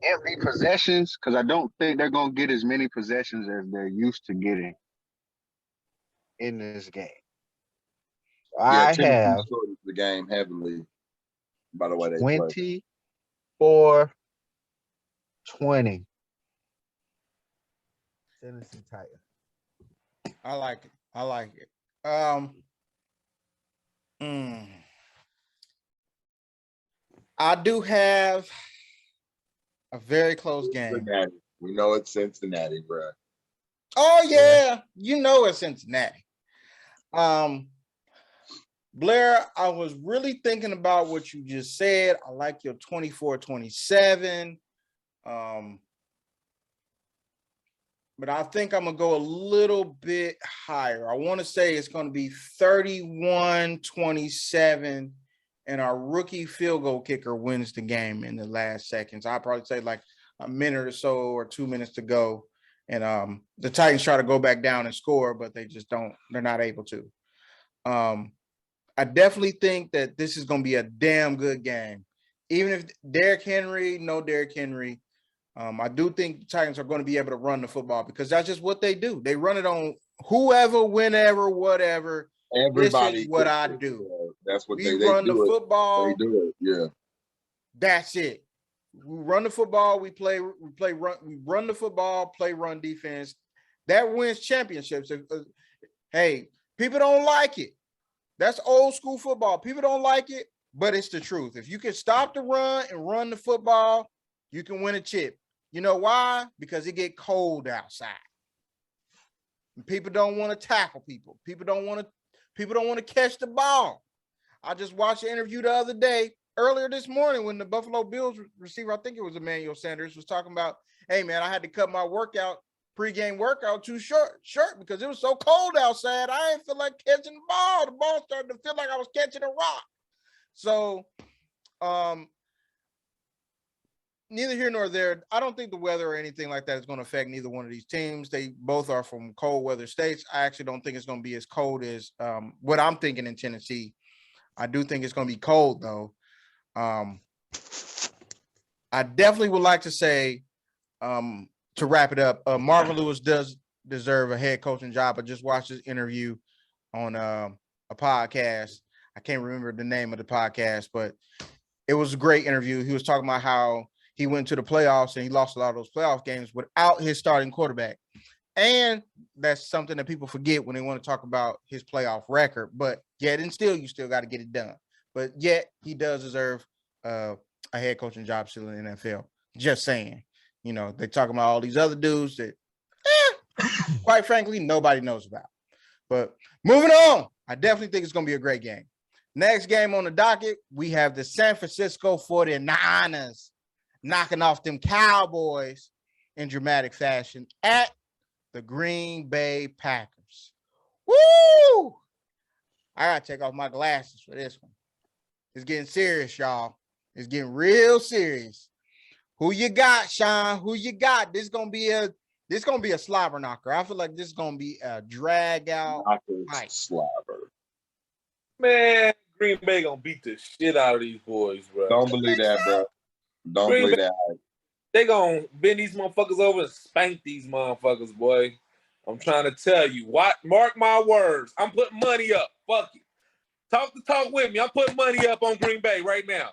empty possessions because I don't think they're going to get as many possessions as they're used to getting in this game.
Yeah,
I
Tennessee
have
shortened the game heavily by the way they play.
24-20. Tennessee Titans.
I like it. I like it. I do have a very close game.
Cincinnati. We know it's Cincinnati, bro.
Oh yeah, you know it's Cincinnati. Blair, I was really thinking about what you just said. I like your 24-27. But I think I'm going to go a little bit higher. I want to say it's going to be 31-27, and our rookie field goal kicker wins the game in the last seconds. I'll probably say like a minute or so or 2 minutes to go. And the Titans try to go back down and score, but they just don't. They're not able to. I definitely think that this is going to be a damn good game. Even if Derrick Henry, no Derrick Henry, I do think the Titans are going to be able to run the football because that's just what they do. They run it on whoever, whenever, whatever.
Everybody.
This is what I do.
That's what
we
they
run
do
the
it.
football.
They do it. Yeah.
That's it. We run the football. We run the football, play run defense. That wins championships. Hey, people don't like it. That's old school football. People don't like it, but it's the truth. If you can stop the run and run the football, you can win a chip. You know why? Because it get cold outside. And people don't want to tackle people. People don't want to catch the ball. I just watched an interview the other day, earlier this morning, when the Buffalo Bills receiver, I think it was Emmanuel Sanders, was talking about, hey man, I had to cut my pregame workout too short because it was so cold outside. I didn't feel like catching the ball. The ball started to feel like I was catching a rock. So, neither here nor there. I don't think the weather or anything like that is going to affect neither one of these teams. They both are from cold weather states. I actually don't think it's going to be as cold as what I'm thinking in Tennessee. I do think it's going to be cold, though. I definitely would like to say, to wrap it up, Marvin Lewis does deserve a head coaching job. I just watched his interview on a podcast. I can't remember the name of the podcast, but it was a great interview. He was talking about how he went to the playoffs and he lost a lot of those playoff games without his starting quarterback. And that's something that people forget when they want to talk about his playoff record. But yet and still, you still got to get it done. But yet he does deserve a head coaching job still in the NFL. Just saying. You know, they talking about all these other dudes that, quite frankly, nobody knows about. But moving on, I definitely think it's going to be a great game. Next game on the docket, we have the San Francisco 49ers knocking off them Cowboys in dramatic fashion at the Green Bay Packers. Woo! I got to take off my glasses for this one. It's getting serious, y'all. It's getting real serious. Who you got, Sean? Who you got? This gonna be a slobber knocker. I feel like this is gonna be a drag out fight.
Slobber.
Man, Green Bay gonna beat the shit out of these boys, bro.
Don't believe that, bro. Don't
Green
believe
Bay,
that.
they gonna bend these motherfuckers over and spank these motherfuckers, boy. I'm trying to tell you. What? Mark my words. I'm putting money up. Fuck it. Talk with me. I'm putting money up on Green Bay right now.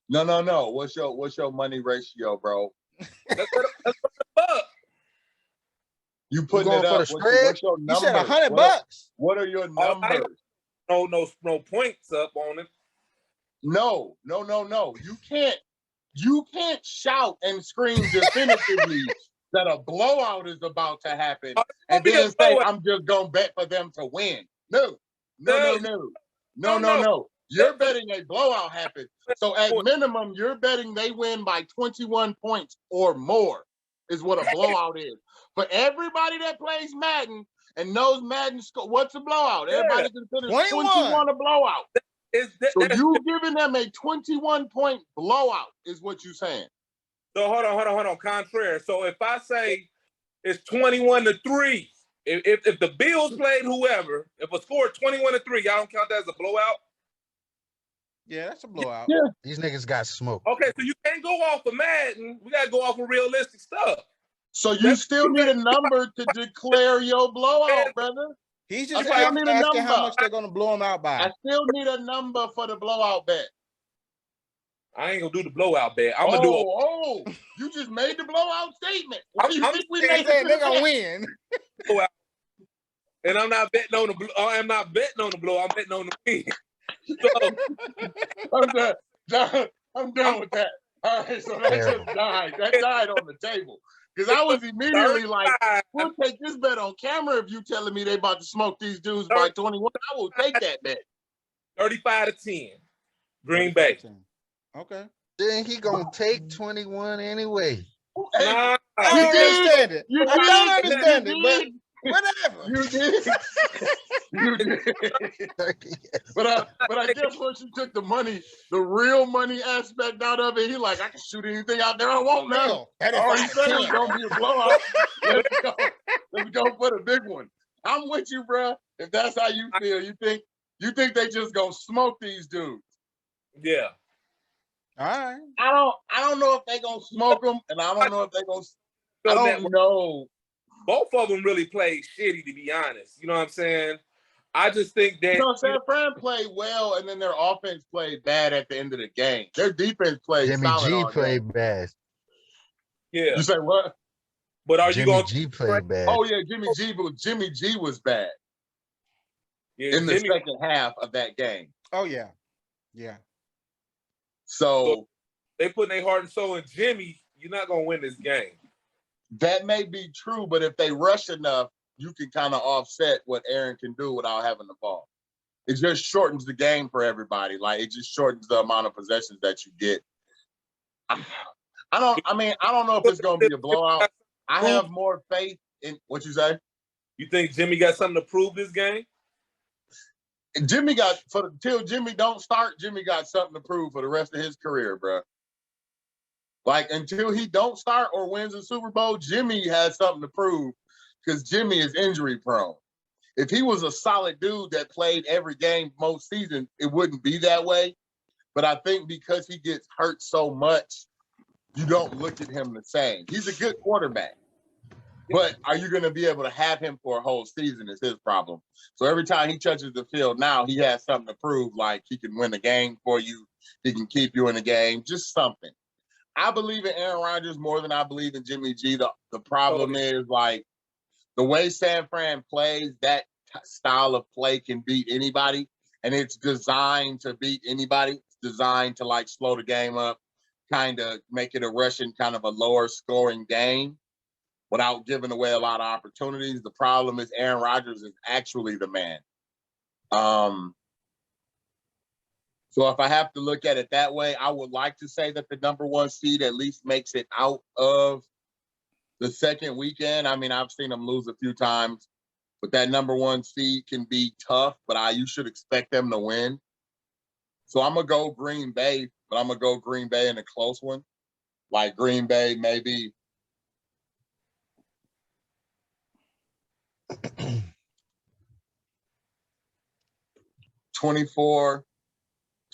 No. What's your money ratio, bro?
Let's put up.
You putting
going
it
for
up?
the spread?
What's your numbers?
You said $100.
What are your numbers?
No points up on it.
No. You can't shout and scream definitively that a blowout is about to happen and then say, I'm just gonna bet for them to win. No. You're betting a blowout happens. So at minimum, you're betting they win by 21 points or more. is what a blowout is. For everybody that plays Madden and knows Madden, what's a blowout?
Yeah.
Everybody considers
21.
21 a blowout. So
That's
you giving them a 21-point blowout is what you're saying.
So hold on. Contrary. So if I say it's 21-3, if the Bills played whoever, if a score 21-3, y'all don't count that as a blowout?
Yeah, that's a blowout.
Yeah.
These niggas got smoked.
Okay, so you can't go off of Madden. We gotta go off of realistic stuff.
So you still need a number to declare your blowout, brother.
He's just
I still need a
asking how
number.
much they're gonna blow him out by.
I still need a number for the blowout bet.
I ain't gonna do the blowout bet. I'm gonna do it.
You just made the blowout statement. What do you think we made
saying they're
it
gonna win.
Blowout. And I'm not betting on the I'm not betting on the blow. I'm betting on the win. So,
I'm done. I'm done with that. All right, so that just died. That died on the table. Because I was immediately like, we'll take this bet on camera if you telling me they about to smoke these dudes by 21. I will take that bet.
35-10. Green Bay.
Okay.
Then he gonna take 21 anyway.
Nah,
I don't understand it.
You
I don't
did.
understand
You
it,
did.
but whatever.
You did. You did. But I guess once you took the money, the real money aspect out of it, he like, I can shoot anything out there I want now. All he said was gonna be a blowout. Let's go for the big one. I'm with you, bro. If that's how you feel, you think they just gonna smoke these dudes?
yeah.
All right.
I don't know if they gonna smoke them, and I don't know if they gonna. I don't know.
Both of them really played shitty, to be honest. You know what I'm saying? I just think that
San Fran played well, and then their offense played bad at the end of the game. Their defense played
Jimmy
solid
G
all
played
game.
bad.
yeah.
You say what?
But are
Jimmy
you going
G played bad.
Oh yeah, Jimmy G was bad in the second half of that game.
Oh yeah. Yeah.
So
they putting their heart and soul in Jimmy, you're not gonna win this game.
that may be true, but if they rush enough, you can kind of offset what Aaron can do without having the ball. It just shortens the game for everybody. Like it just shortens the amount of possessions that you get. I don't know if it's gonna be a blowout. I have more faith in what you say.
You think Jimmy got something to prove this game?
Jimmy got till Jimmy don't start. Jimmy got something to prove for the rest of his career, bro. Like until he don't start or wins a Super Bowl, Jimmy has something to prove because Jimmy is injury prone. If he was a solid dude that played every game most seasons, it wouldn't be that way. But I think because he gets hurt so much, you don't look at him the same. He's a good quarterback. But are you going to be able to have him for a whole season is his problem. So every time he touches the field now, he has something to prove, like he can win the game for you. He can keep you in the game, just something. I believe in Aaron Rodgers more than I believe in Jimmy G. The problem is, like, the way San Fran plays, that style of play can beat anybody, and it's designed to beat anybody. It's designed to, like, slow the game up, kind of make it a rushing, kind of a lower scoring game without giving away a lot of opportunities. The problem is Aaron Rodgers is actually the man. So if I have to look at it that way, I would like to say that the number one seed at least makes it out of the second weekend. I mean, I've seen them lose a few times, but that number one seed can be tough, but you should expect them to win. So I'm going to go Green Bay, but I'm going to go Green Bay in a close one. Like Green Bay, maybe 24-20,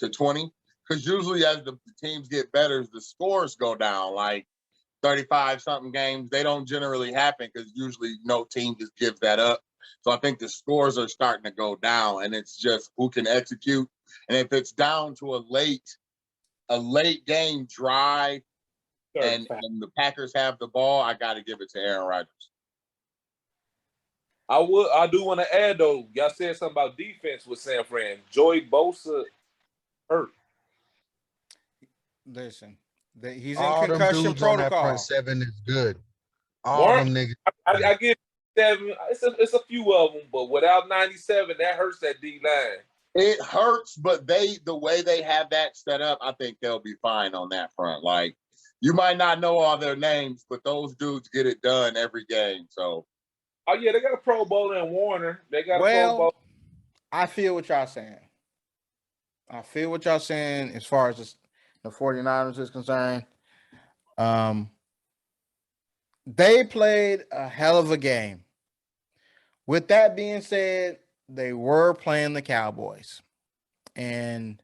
because usually as the teams get better, the scores go down. Like 35-something games, they don't generally happen because usually no team just gives that up. So I think the scores are starting to go down, and it's just who can execute. And if it's down to a late game drive, and the Packers have the ball, I got to give it to Aaron Rodgers.
I do want to add though. Y'all said something about defense with San Fran. Joey Bosa hurt.
Listen, he's in
All
concussion
them dudes on that
protocol.
front seven is good. All them niggas.
I get 7. It's a few of them, but without 97, that hurts that D line.
It hurts, but the way they have that set up, I think they'll be fine on that front. Like You might not know all their names, but those dudes get it done every game. So,
oh yeah, they got a Pro Bowler in Warner. They got a Pro
Well,
Bowler.
I feel what y'all saying. As far as the 49ers is concerned. They played a hell of a game. With that being said, they were playing the Cowboys. And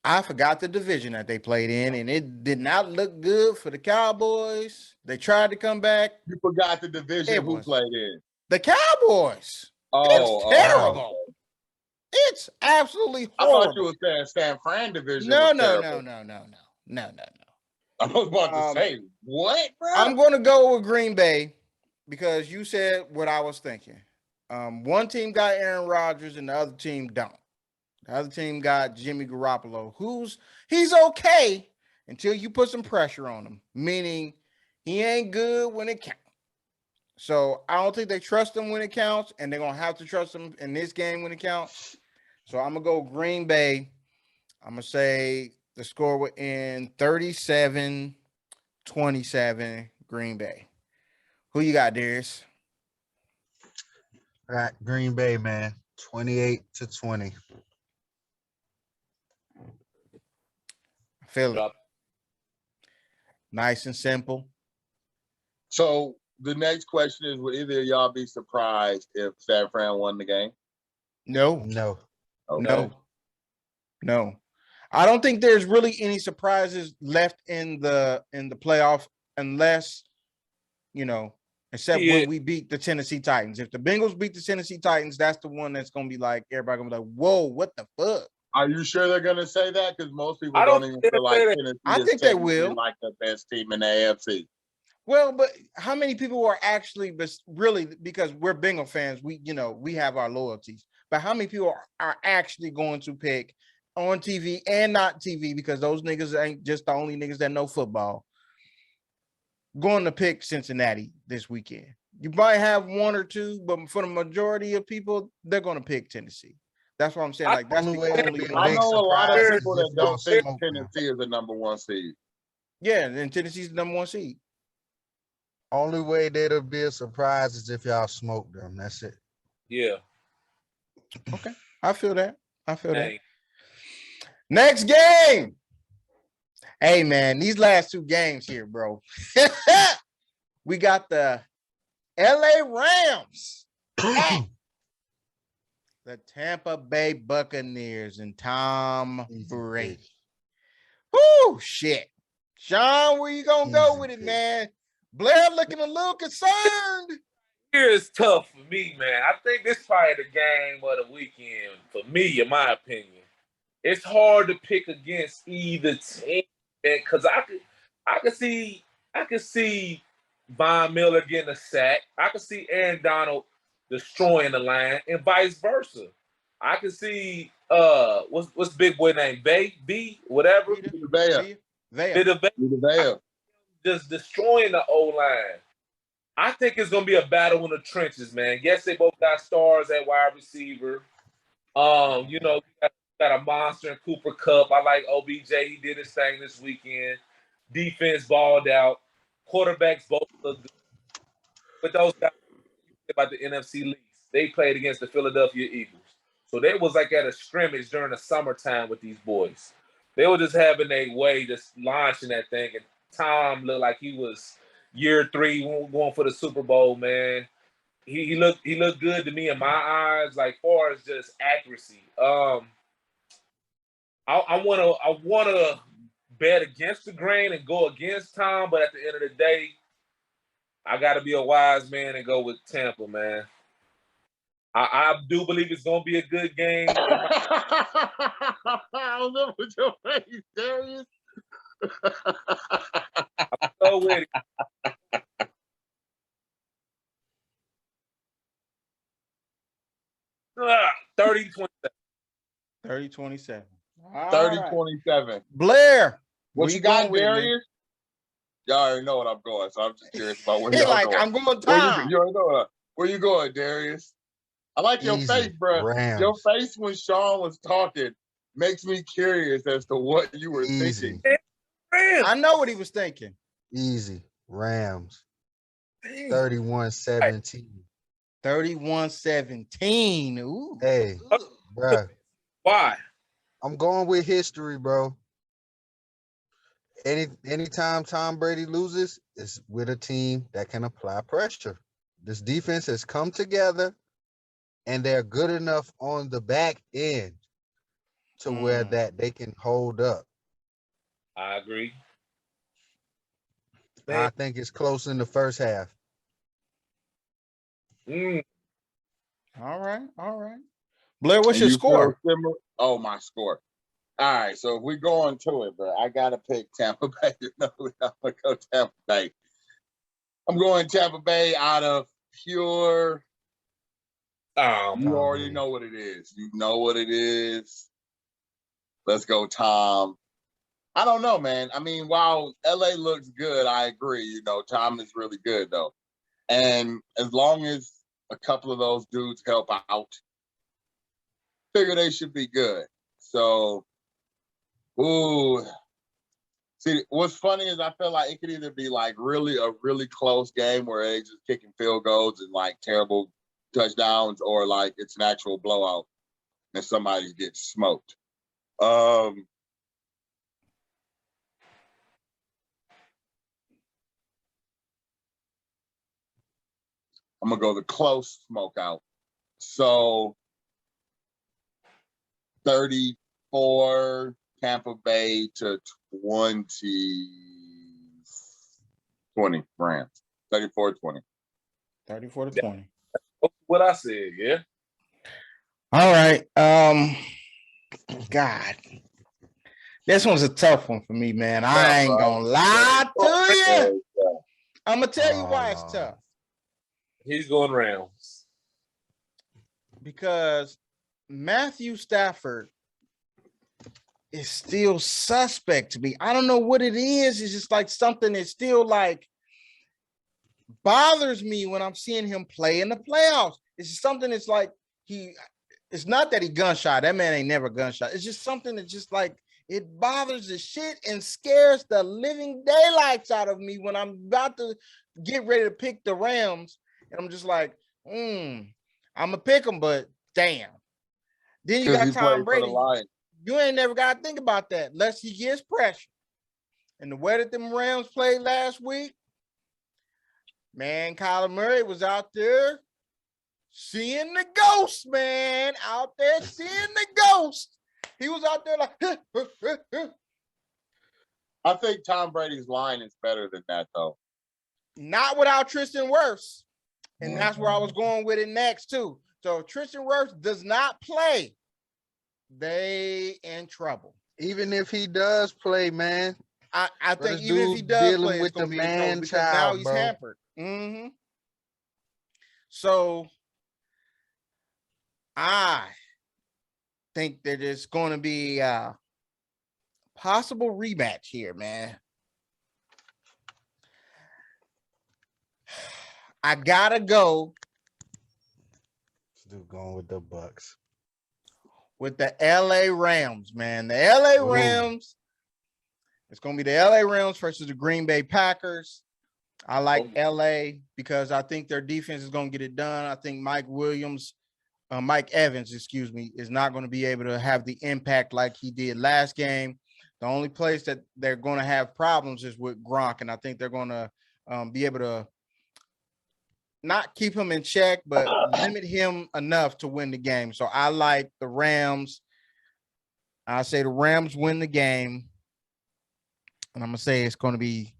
I forgot the division that they played in, and it did not look good for the Cowboys. They tried to come back.
you forgot the division who played in.
The Cowboys.
Oh,
it's terrible. It's absolutely horrible.
I thought you were saying San Fran division.
No.
I was about to say, what, bro?
I'm going to go with Green Bay because you said what I was thinking. One team got Aaron Rodgers and the other team don't. The other team got Jimmy Garoppolo, he's okay until you put some pressure on him, meaning he ain't good when it counts. So I don't think they trust him when it counts, and they're going to have to trust him in this game when it counts. So I'm going to go Green Bay. I'm going to say the score will end 37-27 Green Bay. Who you got, Darius?
I got Green Bay, man. 28-20.
Feel it. Nice and simple.
So the next question is, would either of y'all be surprised if San Fran won the game?
No.
Okay.
No. I don't think there's really any surprises left in the playoff unless, except when we beat the Tennessee Titans. If the Bengals beat the Tennessee Titans, that's the one that's going to be like, everybody going to be like, whoa, what the fuck?
Are you sure they're going to say that? Because most people don't even feel like Tennessee
I think they will.
Like the best team in the AFC.
Well, but how many people are actually really, because we're Bengal fans, we have our loyalties, but how many people are actually going to pick on TV and not TV, because those niggas ain't just the only niggas that know football, going to pick Cincinnati this weekend? You might have one or two, but for the majority of people, they're going to pick Tennessee. That's what I'm saying. Like, that's the only
I know a lot of people that don't think Tennessee is the number one seed.
Yeah, and Tennessee's the number one seed.
Only way that'll be a surprise is if y'all smoke them. That's it.
Yeah.
Okay. I feel that. Next game. Hey, man, these last two games here, bro. We got the LA Rams. The Tampa Bay Buccaneers and Tom Brady. Whoo, shit. Sean, where you going to go with it, man? Blair looking a little concerned.
Here is tough for me, man. I think this is probably the game of the weekend for me, in my opinion. It's hard to pick against either team because I could see Von Miller getting a sack. I could see Aaron Donald destroying the line, and vice versa. I could see what's big boy name? B whatever.
Vita
just destroying the O-line. I think it's gonna be a battle in the trenches, man. Yes, they both got stars at wide receiver. Got a monster in Cooper Kupp. I like OBJ. He did his thing this weekend. Defense balled out. Quarterbacks both look good. But those guys about the NFC least. They played against the Philadelphia Eagles. So they was like at a scrimmage during the summertime with these boys. They were just having their way, just launching that thing. And Tom looked like he was year 3 going for the Super Bowl, man. He looked good to me in my eyes, like far as just accuracy. I wanna bet against the grain and go against Tom, but at the end of the day, I gotta be a wise man and go with Tampa, man. I do believe it's gonna be a good game.
I'll look with your face, Darius.
Go with it. 30-27.
30-27.
30-27.
Blair.
What you got, Darius? Y'all already know what I'm going, so I'm just curious about where
y'all
like,
going. I'm going Tom.
You already know where you going, Darius? I like your face, bro.
Rams.
Your face when Sean was talking makes me curious as to what you were thinking.
Rams.
I know what he was thinking.
Easy. Rams.
Damn.
31-17.
31-17. Ooh.
Hey, bruh.
Why?
I'm going with history, bro. Anytime Tom Brady loses, it's with a team that can apply pressure. This defense has come together, and they're good enough on the back end to where that they can hold up.
I agree.
I think it's close in the first half.
All right. Blair, what's your score?
Oh, my score. All right, so if we go into it, bro, I gotta pick Tampa Bay. No, I'm gonna go Tampa Bay. I'm going Tampa Bay out of pure. You already know what it is. You know what it is. Let's go, Tom. I don't know, man. I mean, while LA looks good, I agree. You know, Tom is really good though, and as long as a couple of those dudes help out, figure they should be good. So. Ooh. See, what's funny is I feel like it could either be like a really close game where they just kicking field goals and like terrible touchdowns, or like it's an actual blowout and somebody gets smoked. I'm gonna go the close smoke out. So 34 Tampa Bay to 20 Rams. 34-20.
34-20.
What I said, yeah.
All right. God. This one's a tough one for me, man. I ain't gonna lie to you. I'm gonna tell you why it's tough.
He's going Rams.
Because Matthew Stafford is still suspect to me. I don't know what it is. It's just like something that still like bothers me when I'm seeing him play in the playoffs. It's just something that's like it's not that he gunshot. That man ain't never gunshot. It's just something that's just like it bothers the shit and scares the living daylights out of me when I'm about to get ready to pick the Rams. And I'm just like, I'm gonna pick them, but damn. Then you got Tom Brady. You ain't never got to think about that unless he gets pressure. And the way that them Rams played last week, man, Kyler Murray was out there seeing the ghost, man. Out there seeing the ghost. He was out there like,
I think Tom Brady's line is better than that, though.
Not without Tristan Wirfs. And that's where I was going with it next, too. So if Tristan Wirfs does not play, they in trouble.
Even if he does play, man.
I think even if he does play,
with
it's going
the
to be in trouble because now he's hampered. So I think that it's going to be a possible rematch here, man. I gotta go.
Still going with the Bucks.
With the LA Rams, man. The LA Rams. It's going to be the LA Rams versus the Green Bay Packers. I like LA because I think their defense is going to get it done. I think Mike Evans, is not going to be able to have the impact like he did last game. The only place that they're going to have problems is with Gronk, and I think they're going to be able to not keep him in check, but limit him enough to win the game. So I like the Rams. I say the Rams win the game. And I'm going to say it's going to be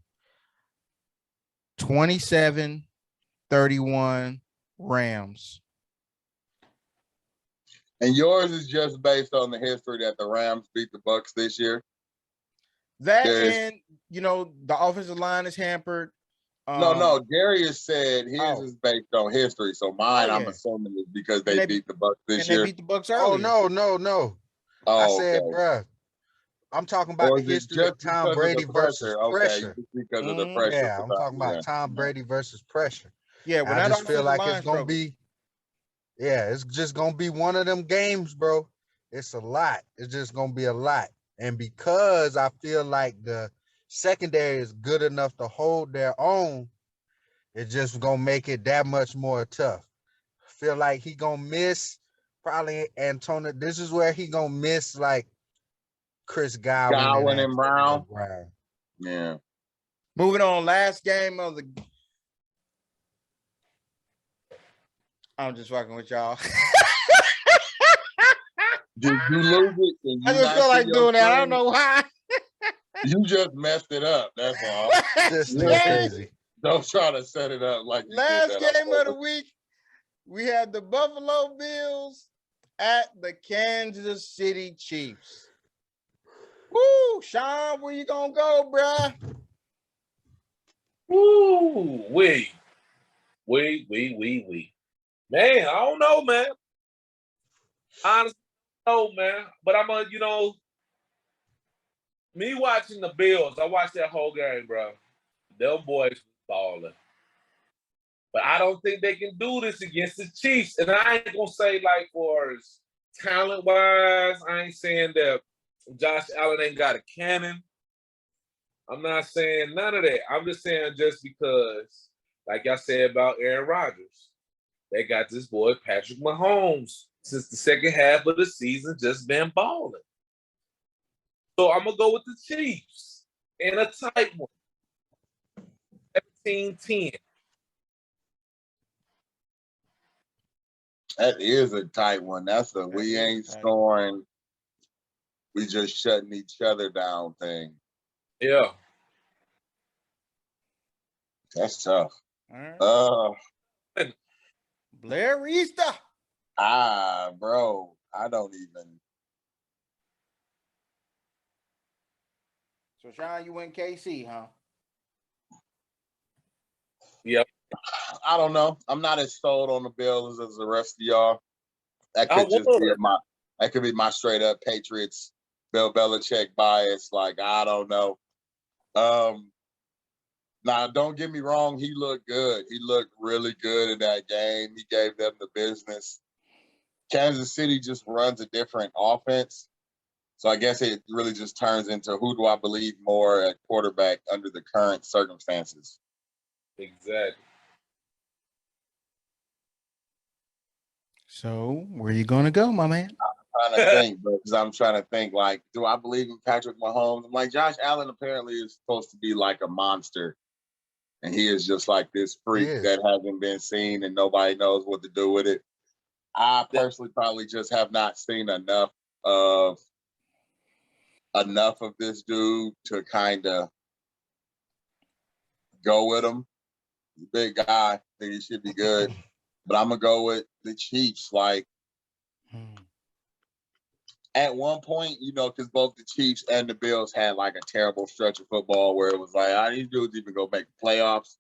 27-31 Rams.
And yours is just based on the history that the Rams beat the Bucks this year?
That and, the offensive line is hampered.
No, Darius said his is based on history. So mine, I'm assuming, is because they beat the Bucks this year.
They beat the Bucks earlier.
Oh, no. I said, bruh, I'm talking about the history of Tom Brady versus pressure.
Because of the pressure.
Yeah, I'm talking about Tom Brady versus pressure.
Yeah,
I just feel like it's going to be, it's just going to be one of them games, bro. It's a lot. It's just going to be a lot. And because I feel like the secondary is good enough to hold their own, it's just gonna make it that much more tough. Feel like he gonna miss probably Antonio. This is where he gonna miss like Chris Godwin and
Godwin and
Antonio
Brown.
Brown.
Yeah.
Moving on, last game of the. I'm just fucking with y'all.
Did you lose it? Did
I
you
just
not
feel
see
like
your
doing that. I don't
screen?
know why.
You just messed it up. That's all.
This
Last
nigga
game-
crazy.
Don't try to set it up like you
Last
did that.
game of the week, we had the Buffalo Bills at the Kansas City Chiefs. Woo, Sean, where you gonna go, bruh?
Woo, we. Man, I don't know, man. Honestly, no, man. But I'm a, me watching the Bills, I watched that whole game, bro. Them boys balling. But I don't think they can do this against the Chiefs. And I ain't gonna say like for talent wise, I ain't saying that Josh Allen ain't got a cannon. I'm not saying none of that. I'm just saying just because, like I said about Aaron Rodgers, they got this boy Patrick Mahomes since the second half of the season just been balling. So I'm gonna go with the Chiefs in a tight one. 17-10.
That is a tight one. That's a we ain't scoring. We just shutting each other down thing.
Yeah.
That's tough.
All right. Blair Easter.
Bro, I don't even.
So, Sean, you went KC, huh?
Yep.
I don't know. I'm not as sold on the Bills as the rest of y'all. That
I
could just be that could be my straight up Patriots, Bill Belichick bias. Like, I don't know. Now, don't get me wrong. He looked good. He looked really good in that game. He gave them the business. Kansas City just runs a different offense. So I guess it really just turns into who do I believe more at quarterback under the current circumstances.
Exactly.
So, where you gonna go, my man?
I'm trying to think, because I'm trying to think, like, do I believe in Patrick Mahomes? I'm like, Josh Allen apparently is supposed to be like a monster. And he is just like this freak that hasn't been seen and nobody knows what to do with it. I personally probably just have not seen enough of this dude to kind of go with him. He's a big guy. I think he should be good. But I'm going to go with the Chiefs. Like, at one point, because both the Chiefs and the Bills had like a terrible stretch of football where it was like, how these dudes even go make the playoffs?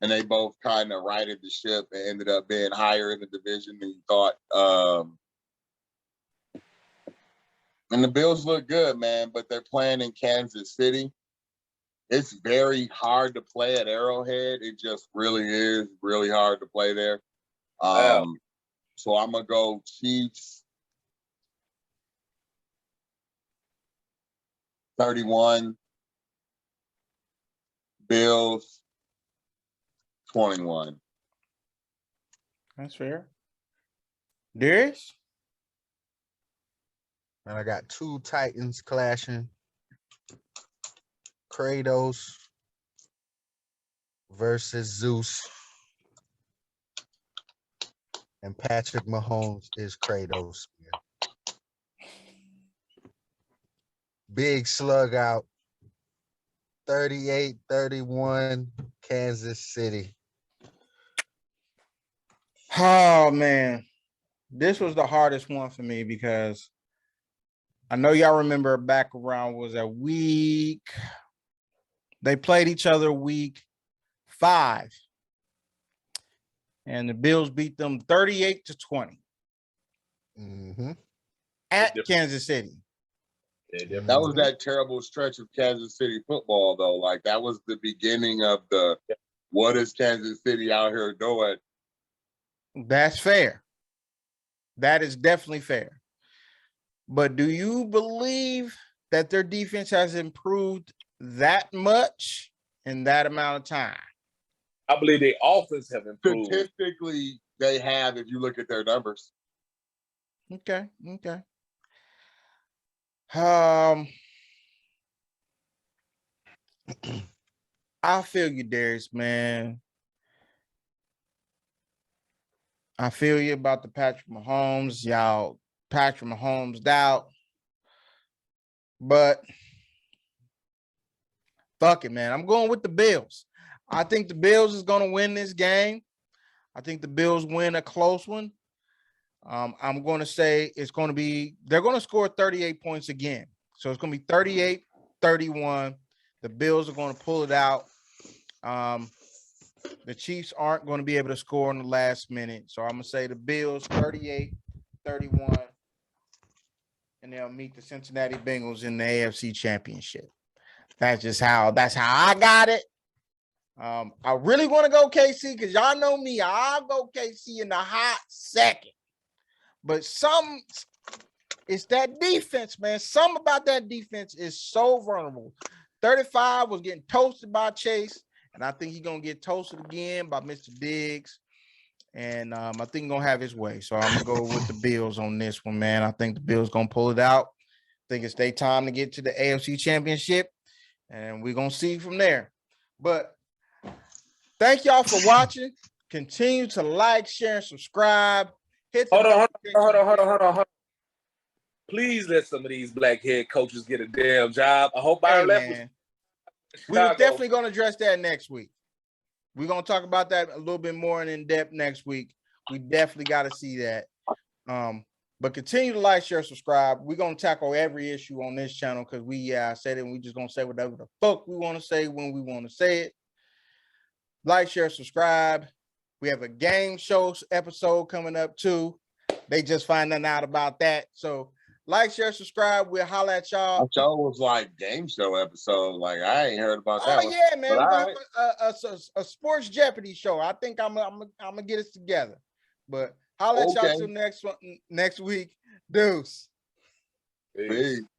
And they both kind of righted the ship and ended up being higher in the division than you thought. And the Bills look good, man, but they're playing in Kansas City. It's very hard to play at Arrowhead. It just really is really hard to play there. So I'm going to go Chiefs 31, Bills 21.
That's fair. Darius?
And I got two Titans clashing. Kratos versus Zeus. And Patrick Mahomes is Kratos. Big slug out. 38-31, Kansas City.
Oh, man. This was the hardest one for me because I know y'all remember back around was a week. They played each other week 5. And the Bills beat them 38-20 at Kansas City.
That was that terrible stretch of Kansas City football, though. Like, that was the beginning of the what is Kansas City out here doing?
That's fair. That is definitely fair. But do you believe that their defense has improved that much in that amount of time.
I believe their offense have improved.
Statistically, they have if you look at their numbers.
Okay. I feel you, Darius, man. I feel you about the Patrick Mahomes. Y'all, Patrick Mahomes doubt. But fuck it, man. I'm going with the Bills. I think the Bills is going to win this game. I think the Bills win a close one. I'm going to say they're going to score 38 points again. So it's going to be 38-31. The Bills are going to pull it out. The Chiefs aren't going to be able to score in the last minute. So I'm going to say the Bills 38-31. And they'll meet the Cincinnati Bengals in the AFC Championship. That's how I got it. I really want to go KC because y'all know me. I'll go KC in the hot second. But it's that defense, man. Something about that defense is so vulnerable. 35 was getting toasted by Chase, and I think he's going to get toasted again by Mr. Diggs. And I think he's going to have his way. So I'm going to go with the Bills on this one, man. I think the Bills going to pull it out. I think it's their time to get to the AFC Championship, and we're going to see from there. But thank y'all for watching. Continue to like, share, and subscribe.
Hold on. Please let some of these black head coaches get a damn job. I hope Byron left.
We were definitely going to address that next week. We're going to talk about that a little bit more in depth next week. We definitely got to see that. But continue to like, share, subscribe. We're going to tackle every issue on this channel because we said it and we just going to say whatever the fuck we want to say when we want to say it. Like, share, subscribe. We have a game show episode coming up too. They just finding out about that. So like, share, subscribe. We'll holler at y'all.
That show was like game show episode. Like I ain't heard about that.
Oh yeah, man. We're gonna have a sports Jeopardy show. I think I'm gonna get us together. But holler at y'all till next week. Deuce.
Peace.